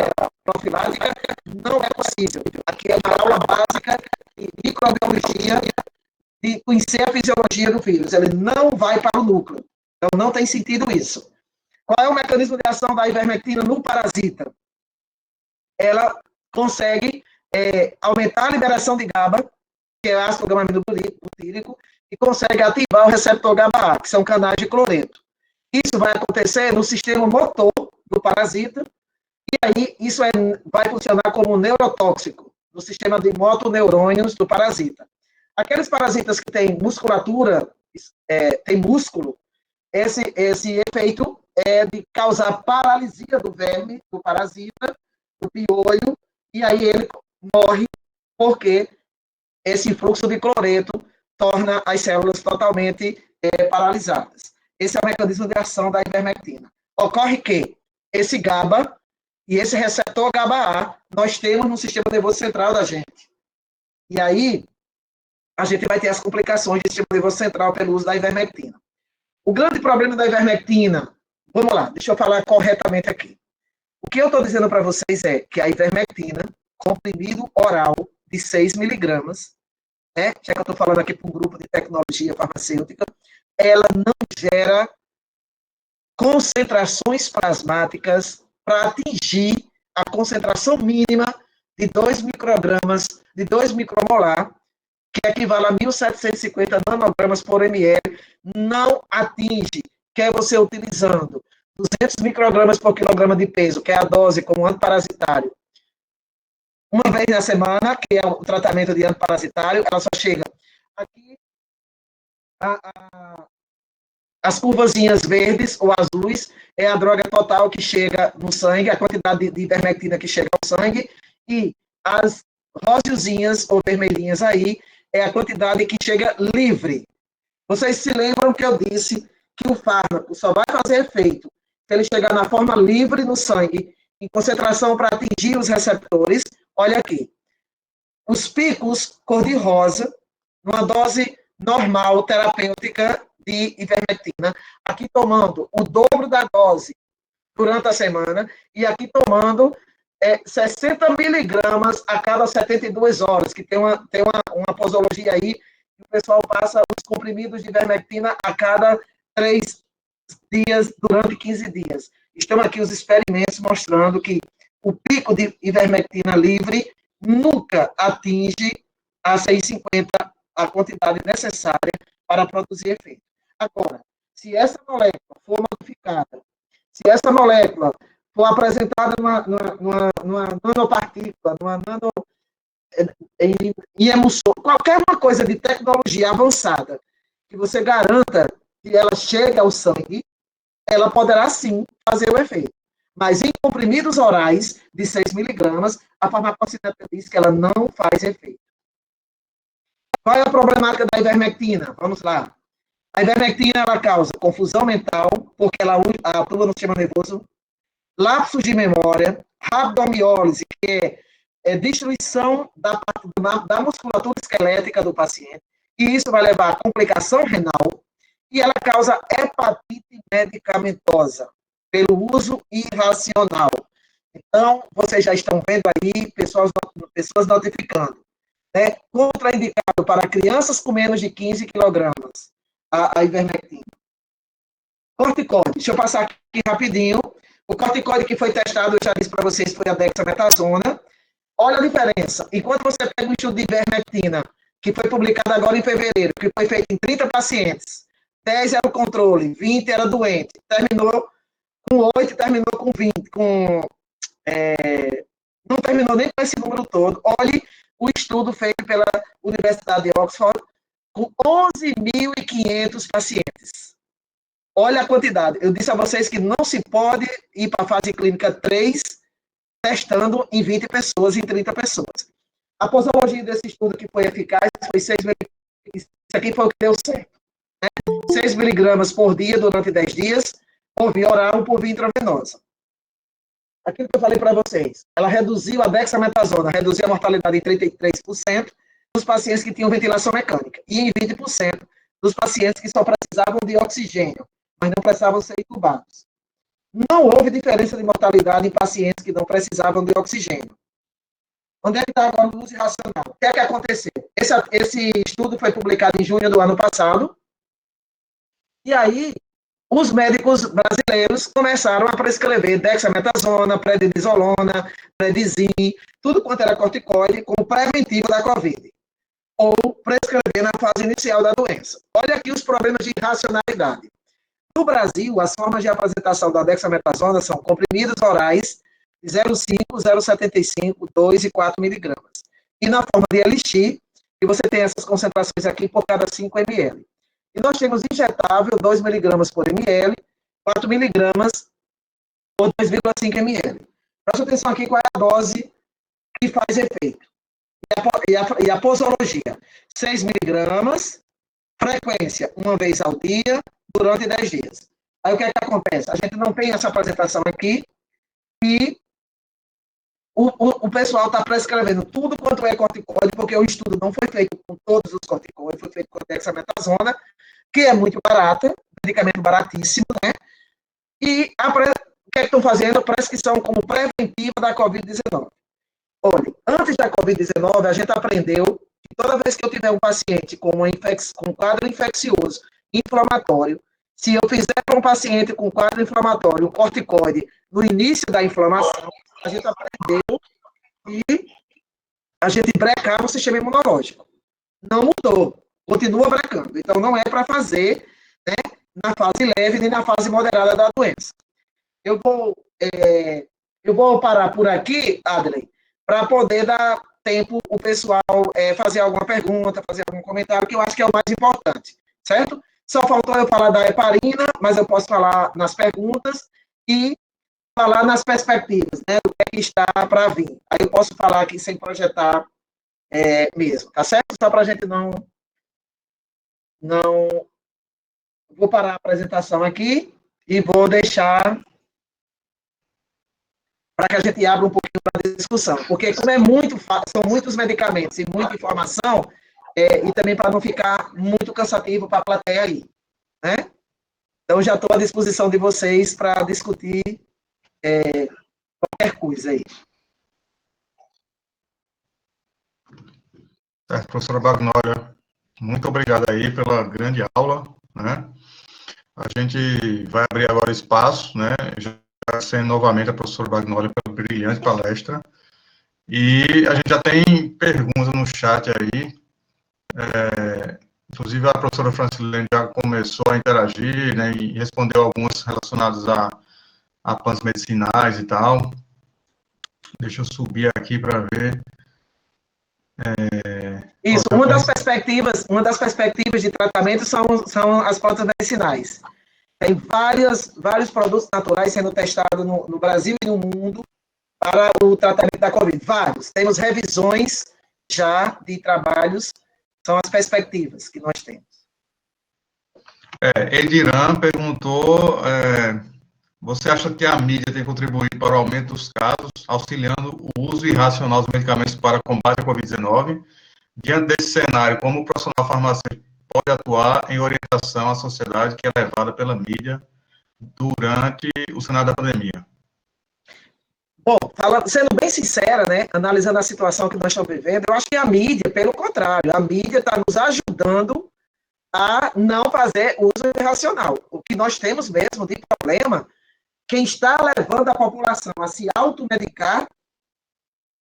profilática, não é possível. Aqui é uma aula básica de microbiologia, de conhecer a fisiologia do vírus. Ele não vai para o núcleo. Então, não tem sentido isso. Qual é o mecanismo de ação da ivermectina no parasita? Ela consegue aumentar a liberação de GABA, que é ácido gama-aminobutírico, e consegue ativar o receptor GABA-A, que são canais de cloreto. Isso vai acontecer no sistema motor do parasita, e aí isso vai funcionar como neurotóxico no sistema de motoneurônios do parasita. Aqueles parasitas que têm musculatura, têm músculo, esse efeito é de causar paralisia do verme, do parasita, do piolho, e aí ele morre porque esse fluxo de cloreto torna as células totalmente paralisadas. Esse é o mecanismo de ação da ivermectina. Ocorre que esse GABA e esse receptor GABA-A nós temos no sistema nervoso central da gente. E aí a gente vai ter as complicações do sistema nervoso central pelo uso da ivermectina. O grande problema da ivermectina, vamos lá, deixa eu falar corretamente aqui. O que eu estou dizendo para vocês é que a ivermectina, comprimido oral de 6 miligramas, né, já que eu estou falando aqui para um grupo de tecnologia farmacêutica, ela não gera concentrações plasmáticas para atingir a concentração mínima de 2 microgramas, de 2 micromolar, que equivale a 1.750 nanogramas por ml, não atinge, quer você utilizando 200 microgramas por quilograma de peso, que é a dose como antiparasitário, uma vez na semana, que é o tratamento de antiparasitário, ela só chega aqui, as curvazinhas verdes ou azuis é a droga total que chega no sangue, a quantidade de ivermectina que chega ao sangue, e as rosazinhas ou vermelhinhas aí é a quantidade que chega livre. Vocês se lembram que eu disse que o fármaco só vai fazer efeito se ele chegar na forma livre no sangue, em concentração para atingir os receptores. Olha aqui. Os picos cor-de-rosa, numa dose normal, terapêutica de ivermectina, aqui tomando o dobro da dose durante a semana, e aqui tomando 60 miligramas a cada 72 horas, que tem uma posologia aí, que o pessoal passa os comprimidos de ivermectina a cada 3 dias, durante 15 dias. Estão aqui os experimentos mostrando que o pico de ivermectina livre nunca atinge a 650, a quantidade necessária para produzir efeito. Agora, se essa molécula for modificada, se essa molécula for apresentada numa nanopartícula, em emulsor, qualquer uma coisa de tecnologia avançada que você garanta que ela chegue ao sangue, ela poderá sim fazer o efeito. Mas em comprimidos orais de 6 miligramas, a farmacocinética diz que ela não faz efeito. Qual é a problemática da ivermectina? Vamos lá. A ivermectina ela causa confusão mental, porque ela atua no sistema nervoso, lapsos de memória, rabdomiólise, que é destruição da musculatura esquelética do paciente, e isso vai levar a complicação renal, e ela causa hepatite medicamentosa, pelo uso irracional. Então, vocês já estão vendo aí pessoas notificando, né? Contraindicado para crianças com menos de 15 quilogramas, a ivermectina. Corticoide, deixa eu passar aqui rapidinho. O corticoide que foi testado, eu já disse para vocês, foi a dexametasona. Olha a diferença. Enquanto você pega um estudo de ivermectina, que foi publicado agora em fevereiro, que foi feito em 30 pacientes, 10 era o controle, 20 era doente, terminou com 8, terminou com 20, não terminou nem com esse número todo. Olhe o estudo feito pela Universidade de Oxford, com 11.500 pacientes. Olha a quantidade. Eu disse a vocês que não se pode ir para a fase clínica 3 testando em 20 pessoas, em 30 pessoas. A posologia desse estudo que foi eficaz foi 6 miligramas. Isso aqui foi o que deu certo. Né? 6 miligramas por dia durante 10 dias, por via oral ou por via intravenosa. Aquilo que eu falei para vocês, ela reduziu a dexametasona, reduziu a mortalidade em 33% dos pacientes que tinham ventilação mecânica e em 20% dos pacientes que só precisavam de oxigênio, mas não precisavam ser entubados. Não houve diferença de mortalidade em pacientes que não precisavam de oxigênio. Onde é que está agora o uso irracional? O que é que aconteceu? Esse estudo foi publicado em junho do ano passado, e aí os médicos brasileiros começaram a prescrever dexametasona, prednisolona, prednisone, tudo quanto era corticoide, como preventivo da Covid, ou prescrever na fase inicial da doença. Olha aqui os problemas de irracionalidade. No Brasil, as formas de apresentação da dexametasona são comprimidos orais de 0,5, 0,75, 2 e 4 miligramas. E na forma de elixir, que você tem essas concentrações aqui por cada 5 ml. E nós temos injetável 2 miligramas por ml, 4 miligramas por 2,5 ml. Presta atenção aqui qual é a dose que faz efeito. E a posologia, 6 miligramas, frequência, uma vez ao dia, durante 10 dias. Aí o que é que acontece? A gente não tem essa apresentação aqui e o pessoal está prescrevendo tudo quanto é corticoide, porque o estudo não foi feito com todos os corticoides, foi feito com dexametasona, que é muito barata, medicamento baratíssimo, né? E o que é que estão fazendo? A prescrição como preventiva da Covid-19. Olha, antes da Covid-19, a gente aprendeu que toda vez que eu tiver um paciente com um quadro infeccioso, inflamatório, se eu fizer para um paciente com quadro inflamatório, um corticoide, no início da inflamação, a gente aprendeu que a gente brecava o sistema imunológico. Não mudou, continua brecando. Então, não é para fazer, né, na fase leve nem na fase moderada da doença. Eu vou parar por aqui, Adley, para poder dar tempo o pessoal fazer alguma pergunta, fazer algum comentário, que eu acho que é o mais importante, certo? Só faltou eu falar da heparina, mas eu posso falar nas perguntas e falar nas perspectivas, né, do que é que está para vir. Aí eu posso falar aqui sem projetar mesmo, tá certo? Só para a gente não... Vou parar a apresentação aqui e vou deixar para que a gente abra um pouquinho para a discussão, porque como são muitos medicamentos e muita informação, e também para não ficar muito cansativo para a plateia aí, né? Então, já estou à disposição de vocês para discutir qualquer coisa aí. Professora Bagnólia, muito obrigado aí pela grande aula, né? A gente vai abrir agora espaço, né? Já agradecendo novamente a professora Bagnólia pela brilhante palestra. E a gente já tem perguntas no chat aí. Inclusive, a professora Francilene já começou a interagir, né? E respondeu algumas relacionadas APANs medicinais e tal. Deixa eu subir aqui para ver. Isso, uma das perspectivas de tratamento são as plantas medicinais. Tem vários produtos naturais sendo testados no Brasil e no mundo para o tratamento da Covid. Vários. Temos revisões já de trabalhos, são as perspectivas que nós temos. Ediran perguntou, você acha que a mídia tem contribuído para o aumento dos casos, auxiliando o uso irracional dos medicamentos para combate à Covid-19? Diante desse cenário, como o profissional farmacêutico pode atuar em orientação à sociedade que é levada pela mídia durante o cenário da pandemia? Bom, sendo bem sincera, né, analisando a situação que nós estamos vivendo, eu acho que a mídia, pelo contrário, a mídia está nos ajudando a não fazer uso irracional. O que nós temos mesmo de problema, quem está levando a população a se automedicar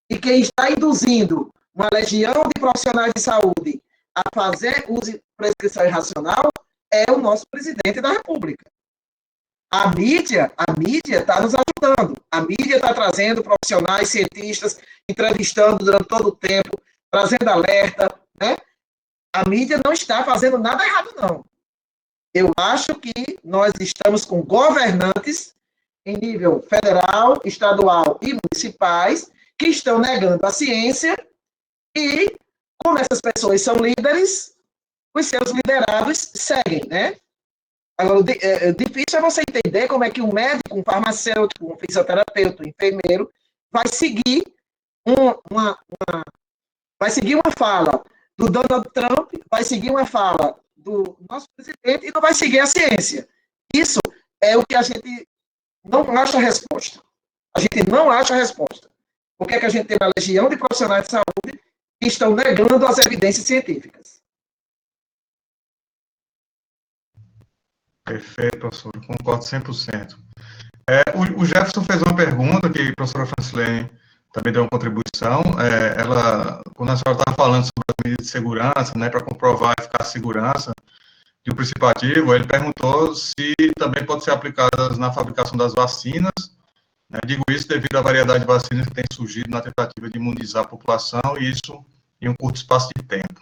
e quem está induzindo uma legião de profissionais de saúde a fazer uso de prescrição irracional é o nosso presidente da República. A mídia está nos ajudando. A mídia está trazendo profissionais, cientistas, entrevistando durante todo o tempo, trazendo alerta, né? A mídia não está fazendo nada errado, não. Eu acho que nós estamos com governantes em nível federal, estadual e municipais que estão negando a ciência e, como essas pessoas são líderes, os seus liderados seguem, né? Agora, difícil é você entender como é que um médico, um farmacêutico, um fisioterapeuta, um enfermeiro vai seguir vai seguir uma fala do Donald Trump, vai seguir uma fala do nosso presidente e não vai seguir a ciência. Isso é o que a gente não acha a resposta. A gente não acha a resposta. Por que a gente tem uma legião de profissionais de saúde que estão negando as evidências científicas? Perfeito, professor, concordo 100%. O Jefferson fez uma pergunta que a professora Francilene também deu uma contribuição. Quando a senhora estava falando sobre as medidas de segurança, né, para comprovar a eficácia e segurança de um princípio ativo, ele perguntou se também pode ser aplicadas na fabricação das vacinas. Né, digo isso devido à variedade de vacinas que tem surgido na tentativa de imunizar a população, e isso em um curto espaço de tempo.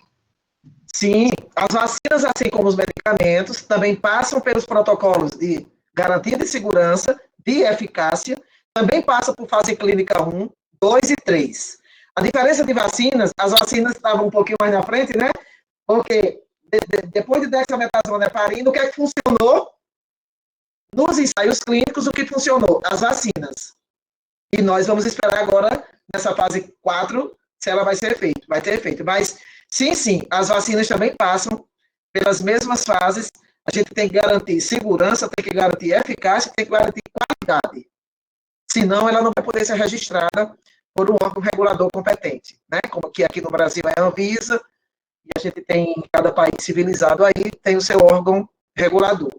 Sim, as vacinas, assim como os medicamentos, também passam pelos protocolos de garantia de segurança, de eficácia, também passa por fase clínica 1, 2 e 3. A diferença de vacinas, as vacinas estavam um pouquinho mais na frente, né? Porque depois de dexametasona e heparina, o que é que funcionou? Nos ensaios clínicos, o que funcionou? As vacinas. E nós vamos esperar agora, nessa fase 4, se ela vai ter efeito. Mas, sim, as vacinas também passam pelas mesmas fases. A gente tem que garantir segurança, tem que garantir eficácia, tem que garantir qualidade. Senão, ela não vai poder ser registrada por um órgão regulador competente, né? Como que aqui no Brasil é a Anvisa, e a gente tem, em cada país civilizado aí, tem o seu órgão regulador.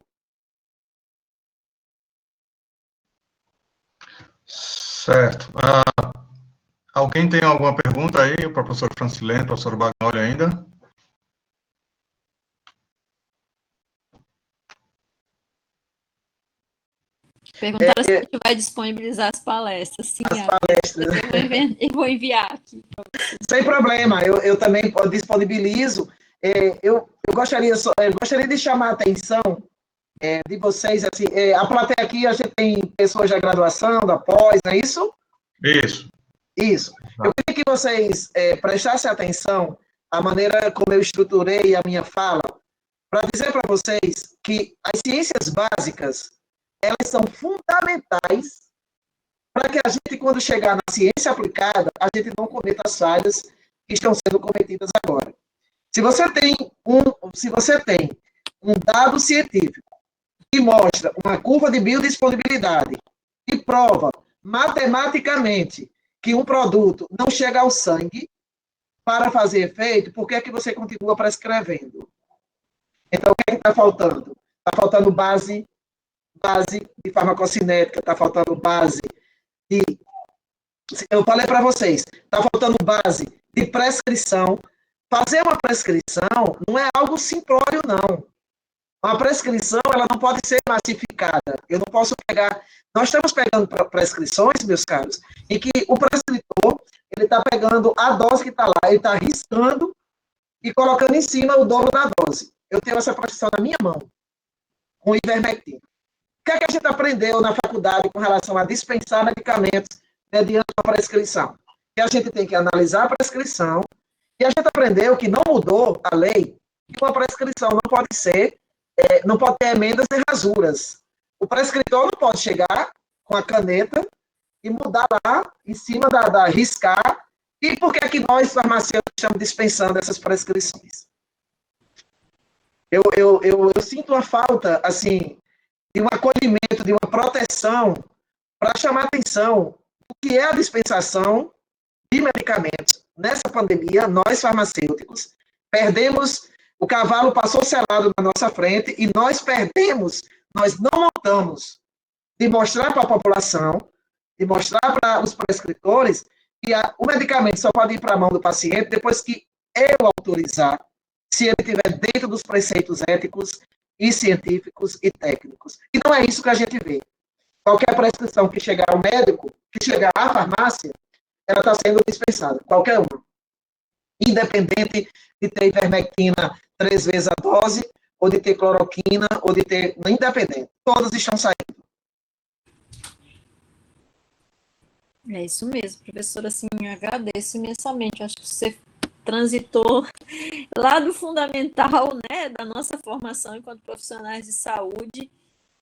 Certo. Alguém tem alguma pergunta aí para o professor Francilene, professor Bagnoli ainda? Perguntaram se a gente vai disponibilizar as palestras. Sim, as palestras. Eu vou enviar aqui. Sem problema, eu também disponibilizo. Eu gostaria de chamar a atenção de vocês. Assim, a plateia aqui, a gente tem pessoas da graduação, da pós, não é isso? Isso. Eu queria que vocês prestassem atenção à maneira como eu estruturei a minha fala, para dizer para vocês que as ciências básicas, elas são fundamentais para que a gente, quando chegar na ciência aplicada, a gente não cometa as falhas que estão sendo cometidas agora. Se você tem um dado científico que mostra uma curva de biodisponibilidade e prova matematicamente que um produto não chega ao sangue para fazer efeito, por que é que você continua prescrevendo? Então, o que é que está faltando? Está faltando base de farmacocinética, está faltando base de... Eu falei para vocês, está faltando base de prescrição. Fazer uma prescrição não é algo simplório, não. Uma prescrição, ela não pode ser massificada. Eu não posso pegar... Nós estamos pegando prescrições, meus caros, em que o prescritor, ele está pegando a dose que está lá, ele está riscando e colocando em cima o dobro da dose. Eu tenho essa prescrição na minha mão, com ivermectina. O que é que a gente aprendeu na faculdade com relação a dispensar medicamentos mediante uma prescrição? Que a gente tem que analisar a prescrição, e a gente aprendeu que não mudou a lei, que uma prescrição não pode ser, não pode ter emendas e rasuras. O prescritor não pode chegar com a caneta e mudar lá, em cima riscar. E por que é que nós, farmacêuticos, estamos dispensando essas prescrições? Eu sinto uma falta, assim, de um acolhimento, de uma proteção, para chamar atenção do que é a dispensação de medicamentos. Nessa pandemia, nós, farmacêuticos, perdemos, o cavalo passou selado na nossa frente e nós perdemos, nós não montamos de mostrar para a população, de mostrar para os prescritores que o medicamento só pode ir para a mão do paciente depois que eu autorizar, se ele estiver dentro dos preceitos éticos e científicos e técnicos. E não é isso que a gente vê. Qualquer prescrição que chegar ao médico, que chegar à farmácia, ela está sendo dispensada, qualquer uma. Independente de ter ivermectina 3 vezes a dose, ou de ter cloroquina, ou de ter... Independente. Todas estão saindo. É isso mesmo, professora, assim, eu agradeço imensamente. Acho que você transitou lá do fundamental, né, da nossa formação enquanto profissionais de saúde,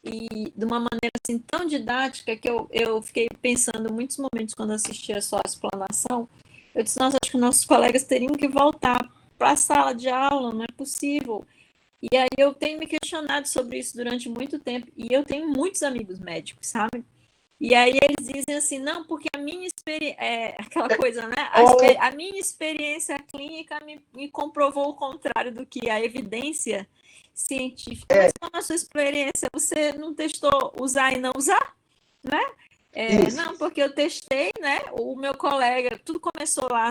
e de uma maneira assim tão didática que eu fiquei pensando em muitos momentos quando assisti a sua explanação. Eu disse, nossa, acho que nossos colegas teriam que voltar para a sala de aula, não é possível. E aí eu tenho me questionado sobre isso durante muito tempo, e eu tenho muitos amigos médicos, sabe? E aí eles dizem assim, não, porque a minha experiência, aquela coisa, né? A minha experiência clínica me comprovou o contrário do que a evidência científica. Mas como a sua experiência, você não testou usar e não usar, né? Não, porque eu testei, né? O meu colega, tudo começou lá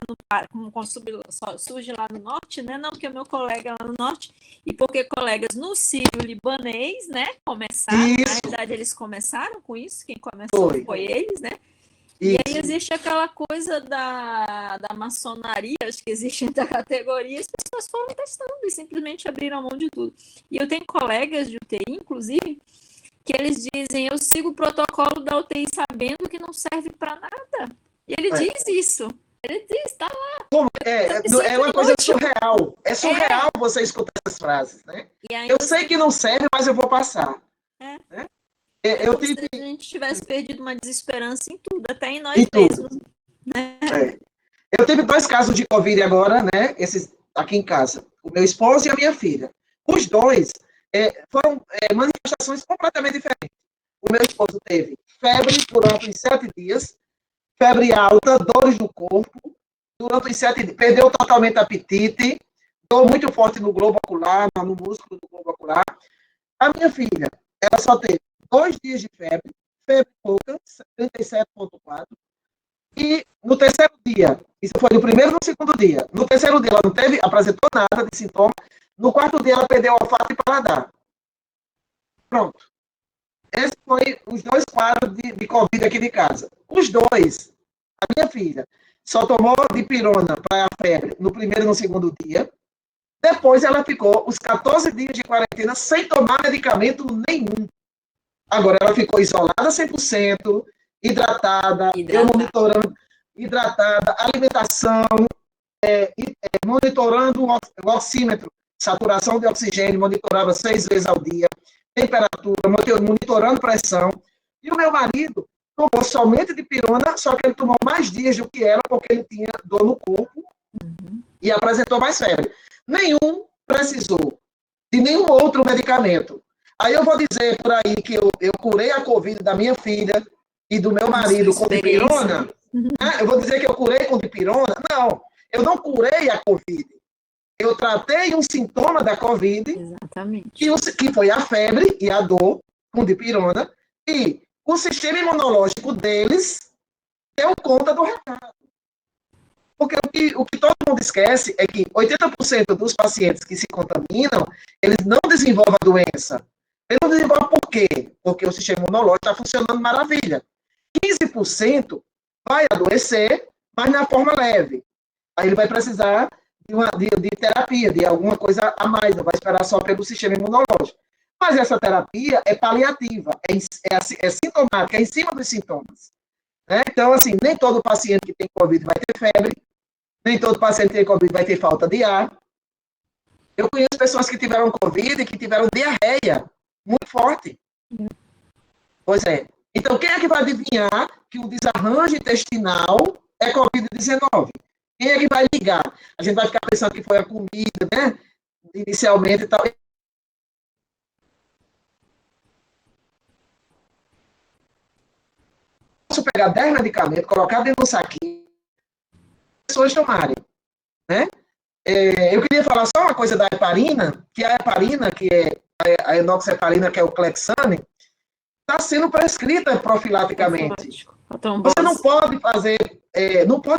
surge lá no norte, né? Não, porque o meu colega lá no norte, e porque colegas no Sírio-Libanês, né? Começaram, na verdade, eles começaram com isso, quem começou foi eles, né? E aí existe aquela coisa da maçonaria, acho que existe entre a categoria, as pessoas foram testando e simplesmente abriram a mão de tudo. E eu tenho colegas de UTI, inclusive, que eles dizem, eu sigo o protocolo da UTI sabendo que não serve para nada. E ele diz isso. Ele diz, tá lá. É uma coisa surreal. É surreal você escutar essas frases, né? Eu sei que não serve, mas eu vou passar. Né? Como se a gente tivesse perdido uma desesperança em tudo, até em nós mesmos. Né? Eu tive 2 casos de Covid agora, né? Esses aqui em casa. O meu esposo e a minha filha. Os 2 foram manifestações completamente diferentes. O meu esposo teve febre durante os 7 dias, febre alta, dores no corpo, durante os 7 dias, perdeu totalmente o apetite, dor muito forte no globo ocular, no músculo do globo ocular. A minha filha, ela só teve 2 dias de febre pouca, 37,4, e no 3º dia, isso foi no primeiro e no 2º dia, no 3º dia ela não apresentou nada de sintoma, no 4º dia ela perdeu o olfato e paladar. Pronto. Esses foram os 2 quadros de Covid aqui de casa. Os 2, a minha filha só tomou dipirona para a febre no primeiro e no 2º dia. Depois ela ficou os 14 dias de quarentena sem tomar medicamento nenhum. Agora ela ficou isolada 100%, hidratada, eu monitorando, hidratada, alimentação, monitorando o oxímetro, saturação de oxigênio, monitorava 6 vezes ao dia, temperatura, monitorando pressão. E o meu marido tomou somente dipirona, só que ele tomou mais dias do que ela, porque ele tinha dor no corpo e apresentou mais febre. Nenhum precisou de nenhum outro medicamento. Aí eu vou dizer por aí que eu curei a Covid da minha filha e do meu marido com dipirona. Eu vou dizer que eu curei com dipirona? Não, eu não curei a Covid. Eu tratei um sintoma da Covid, que foi a febre e a dor com dipirona, e o sistema imunológico deles deu conta do recado. Porque o que todo mundo esquece é que 80% dos pacientes que se contaminam, eles não desenvolvem a doença. Eles não desenvolvem por quê? Porque o sistema imunológico está funcionando maravilha. 15% vai adoecer, mas na forma leve. Aí ele vai precisar de terapia, de alguma coisa a mais, não vai esperar só pelo sistema imunológico. Mas essa terapia é paliativa, é sintomática, é em cima dos sintomas. Né? Então, assim, nem todo paciente que tem Covid vai ter febre, nem todo paciente que tem Covid vai ter falta de ar. Eu conheço pessoas que tiveram Covid e que tiveram diarreia muito forte. Pois é. Então, quem é que vai adivinhar que o desarranjo intestinal é Covid-19? Quem é que vai ligar? A gente vai ficar pensando que foi a comida, né? Inicialmente e tal. Posso pegar 10 medicamentos, colocar dentro do saquinho, pessoas tomarem, né? Eu queria falar só uma coisa da heparina, que a heparina, que é a enoxaparina, que é o Clexane, está sendo prescrita profilaticamente. Você não pode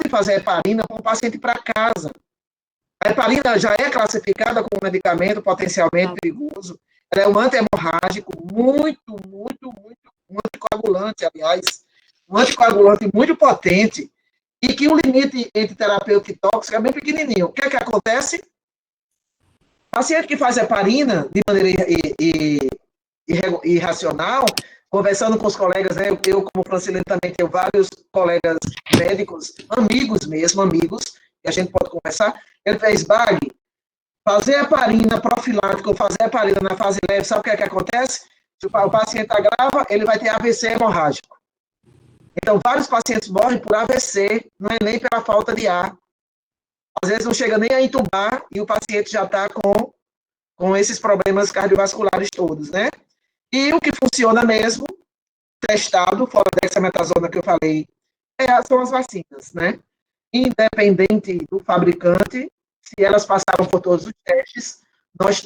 fazer heparina com o paciente para casa. A heparina já é classificada como um medicamento potencialmente perigoso. Ela é um antihemorrágico muito, um anticoagulante, aliás, um anticoagulante muito potente, e que o limite entre terapêutico e tóxico é bem pequenininho. O que é que acontece? Paciente que faz heparina de maneira irracional, conversando com os colegas, né, eu como Francilene também tenho vários colegas médicos, amigos mesmo, e a gente pode conversar, ele fez BAG, fazer heparina profilática ou fazer heparina na fase leve, sabe o que é que acontece? Se o paciente agrava, ele vai ter AVC hemorrágico. Então, vários pacientes morrem por AVC, não é nem pela falta de ar. Às vezes não chega nem a entubar e o paciente já está com esses problemas cardiovasculares todos, né? E o que funciona mesmo, testado, fora da dexametasona que eu falei, são as vacinas, né? Independente do fabricante, se elas passaram por todos os testes, nós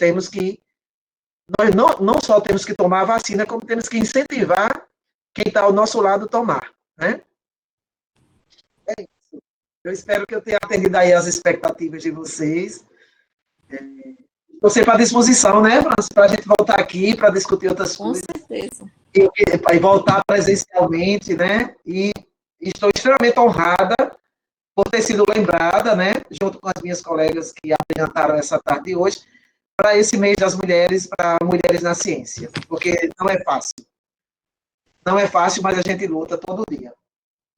não só temos que tomar a vacina, como temos que incentivar quem está ao nosso lado a tomar, né? É isso. Eu espero que eu tenha atendido aí as expectativas de vocês. Estou sempre à disposição, né, França, para a gente voltar aqui para discutir outras coisas. Com certeza. E voltar presencialmente, né? E estou extremamente honrada por ter sido lembrada, né, junto com as minhas colegas que apresentaram essa tarde de hoje, para esse mês das mulheres, para Mulheres na Ciência, porque não é fácil. Não é fácil, mas a gente luta todo dia.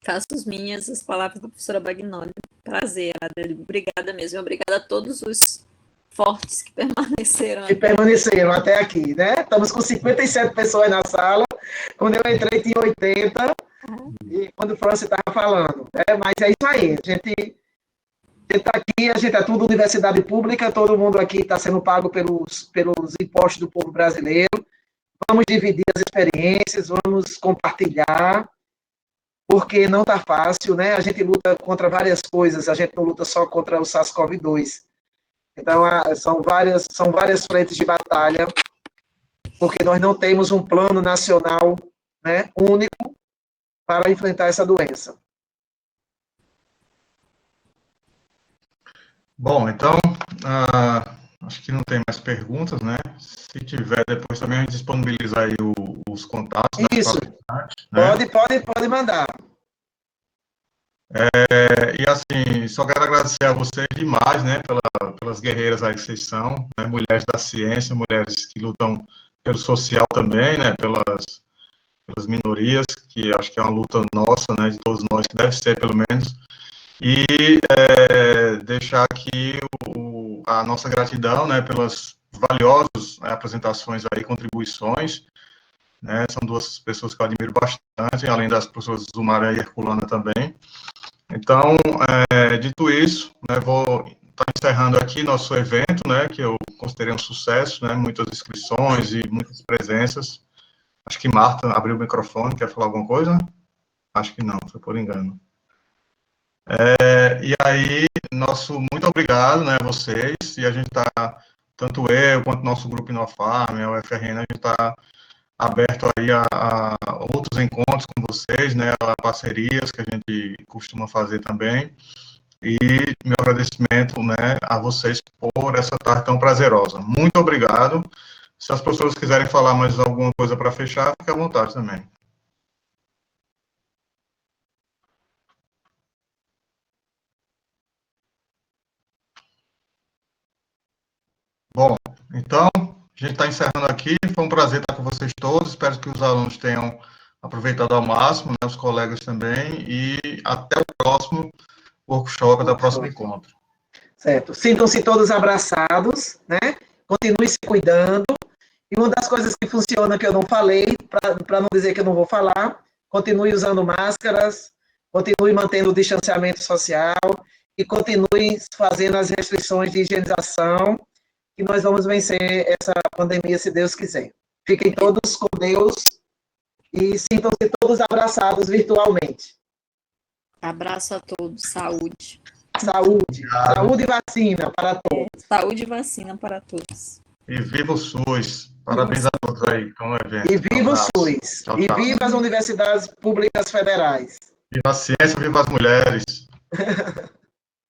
Faço as minhas as palavras da professora Bagnoli. Prazer, Adri. Obrigada mesmo. Obrigada a todos os fortes que permaneceram. Que permaneceram até aqui, né? Estamos com 57 pessoas na sala. Quando eu entrei, tinha 80. E quando o França estava falando. Mas é isso aí. A gente está aqui, a gente é tudo universidade pública, todo mundo aqui está sendo pago pelos impostos do povo brasileiro. Vamos dividir as experiências, vamos compartilhar, porque não está fácil, né? A gente luta contra várias coisas, a gente não luta só contra o SARS-CoV-2. Então, são várias frentes de batalha, porque nós não temos um plano nacional, né, único para enfrentar essa doença. Bom, então, acho que não tem mais perguntas, né? Se tiver, depois também a gente disponibiliza aí os contatos. Isso, né? Pode mandar. E assim, só quero agradecer a vocês demais, né, pelas guerreiras aí que vocês são, né, mulheres da ciência, mulheres que lutam pelo social também, né, pelas minorias, que acho que é uma luta nossa, né, de todos nós, que deve ser pelo menos, e deixar aqui a nossa gratidão, né, pelas valiosas apresentações aí, contribuições, né, são duas pessoas que eu admiro bastante, além das professoras Zumara e Herculana também. Então, dito isso, né, vou estar encerrando aqui nosso evento, né, que eu considerei um sucesso, né, muitas inscrições e muitas presenças. Acho que Marta abriu o microfone, quer falar alguma coisa? Acho que não, foi por engano. E aí, muito obrigado, né, a vocês, e a gente está, tanto eu quanto nosso grupo Inofarm, a UFRN, a gente está aberto aí a outros encontros com vocês, né, a parcerias que a gente costuma fazer também, E meu agradecimento, né, a vocês por essa tarde tão prazerosa. Muito obrigado. Se as pessoas quiserem falar mais alguma coisa para fechar, fique à vontade também. Bom, então, a gente está encerrando aqui. Foi um prazer estar com vocês todos. Espero que os alunos tenham aproveitado ao máximo, né, os colegas também. E até o próximo workshop, da próxima encontro. Certo. Sintam-se todos abraçados, né? Continue se cuidando. E uma das coisas que funciona que eu não falei, para não dizer que eu não vou falar, continue usando máscaras, continue mantendo o distanciamento social e continue fazendo as restrições de higienização, que nós vamos vencer essa pandemia, se Deus quiser. Fiquem todos com Deus e sintam-se todos abraçados virtualmente. Abraço a todos, saúde. Saúde, saúde e vacina para todos. Saúde e vacina para todos. E viva o SUS. Parabéns a todos aí com o evento. E viva o SUS. Tchau, E tchau. viva as universidades públicas federais. Viva a ciência, viva as mulheres.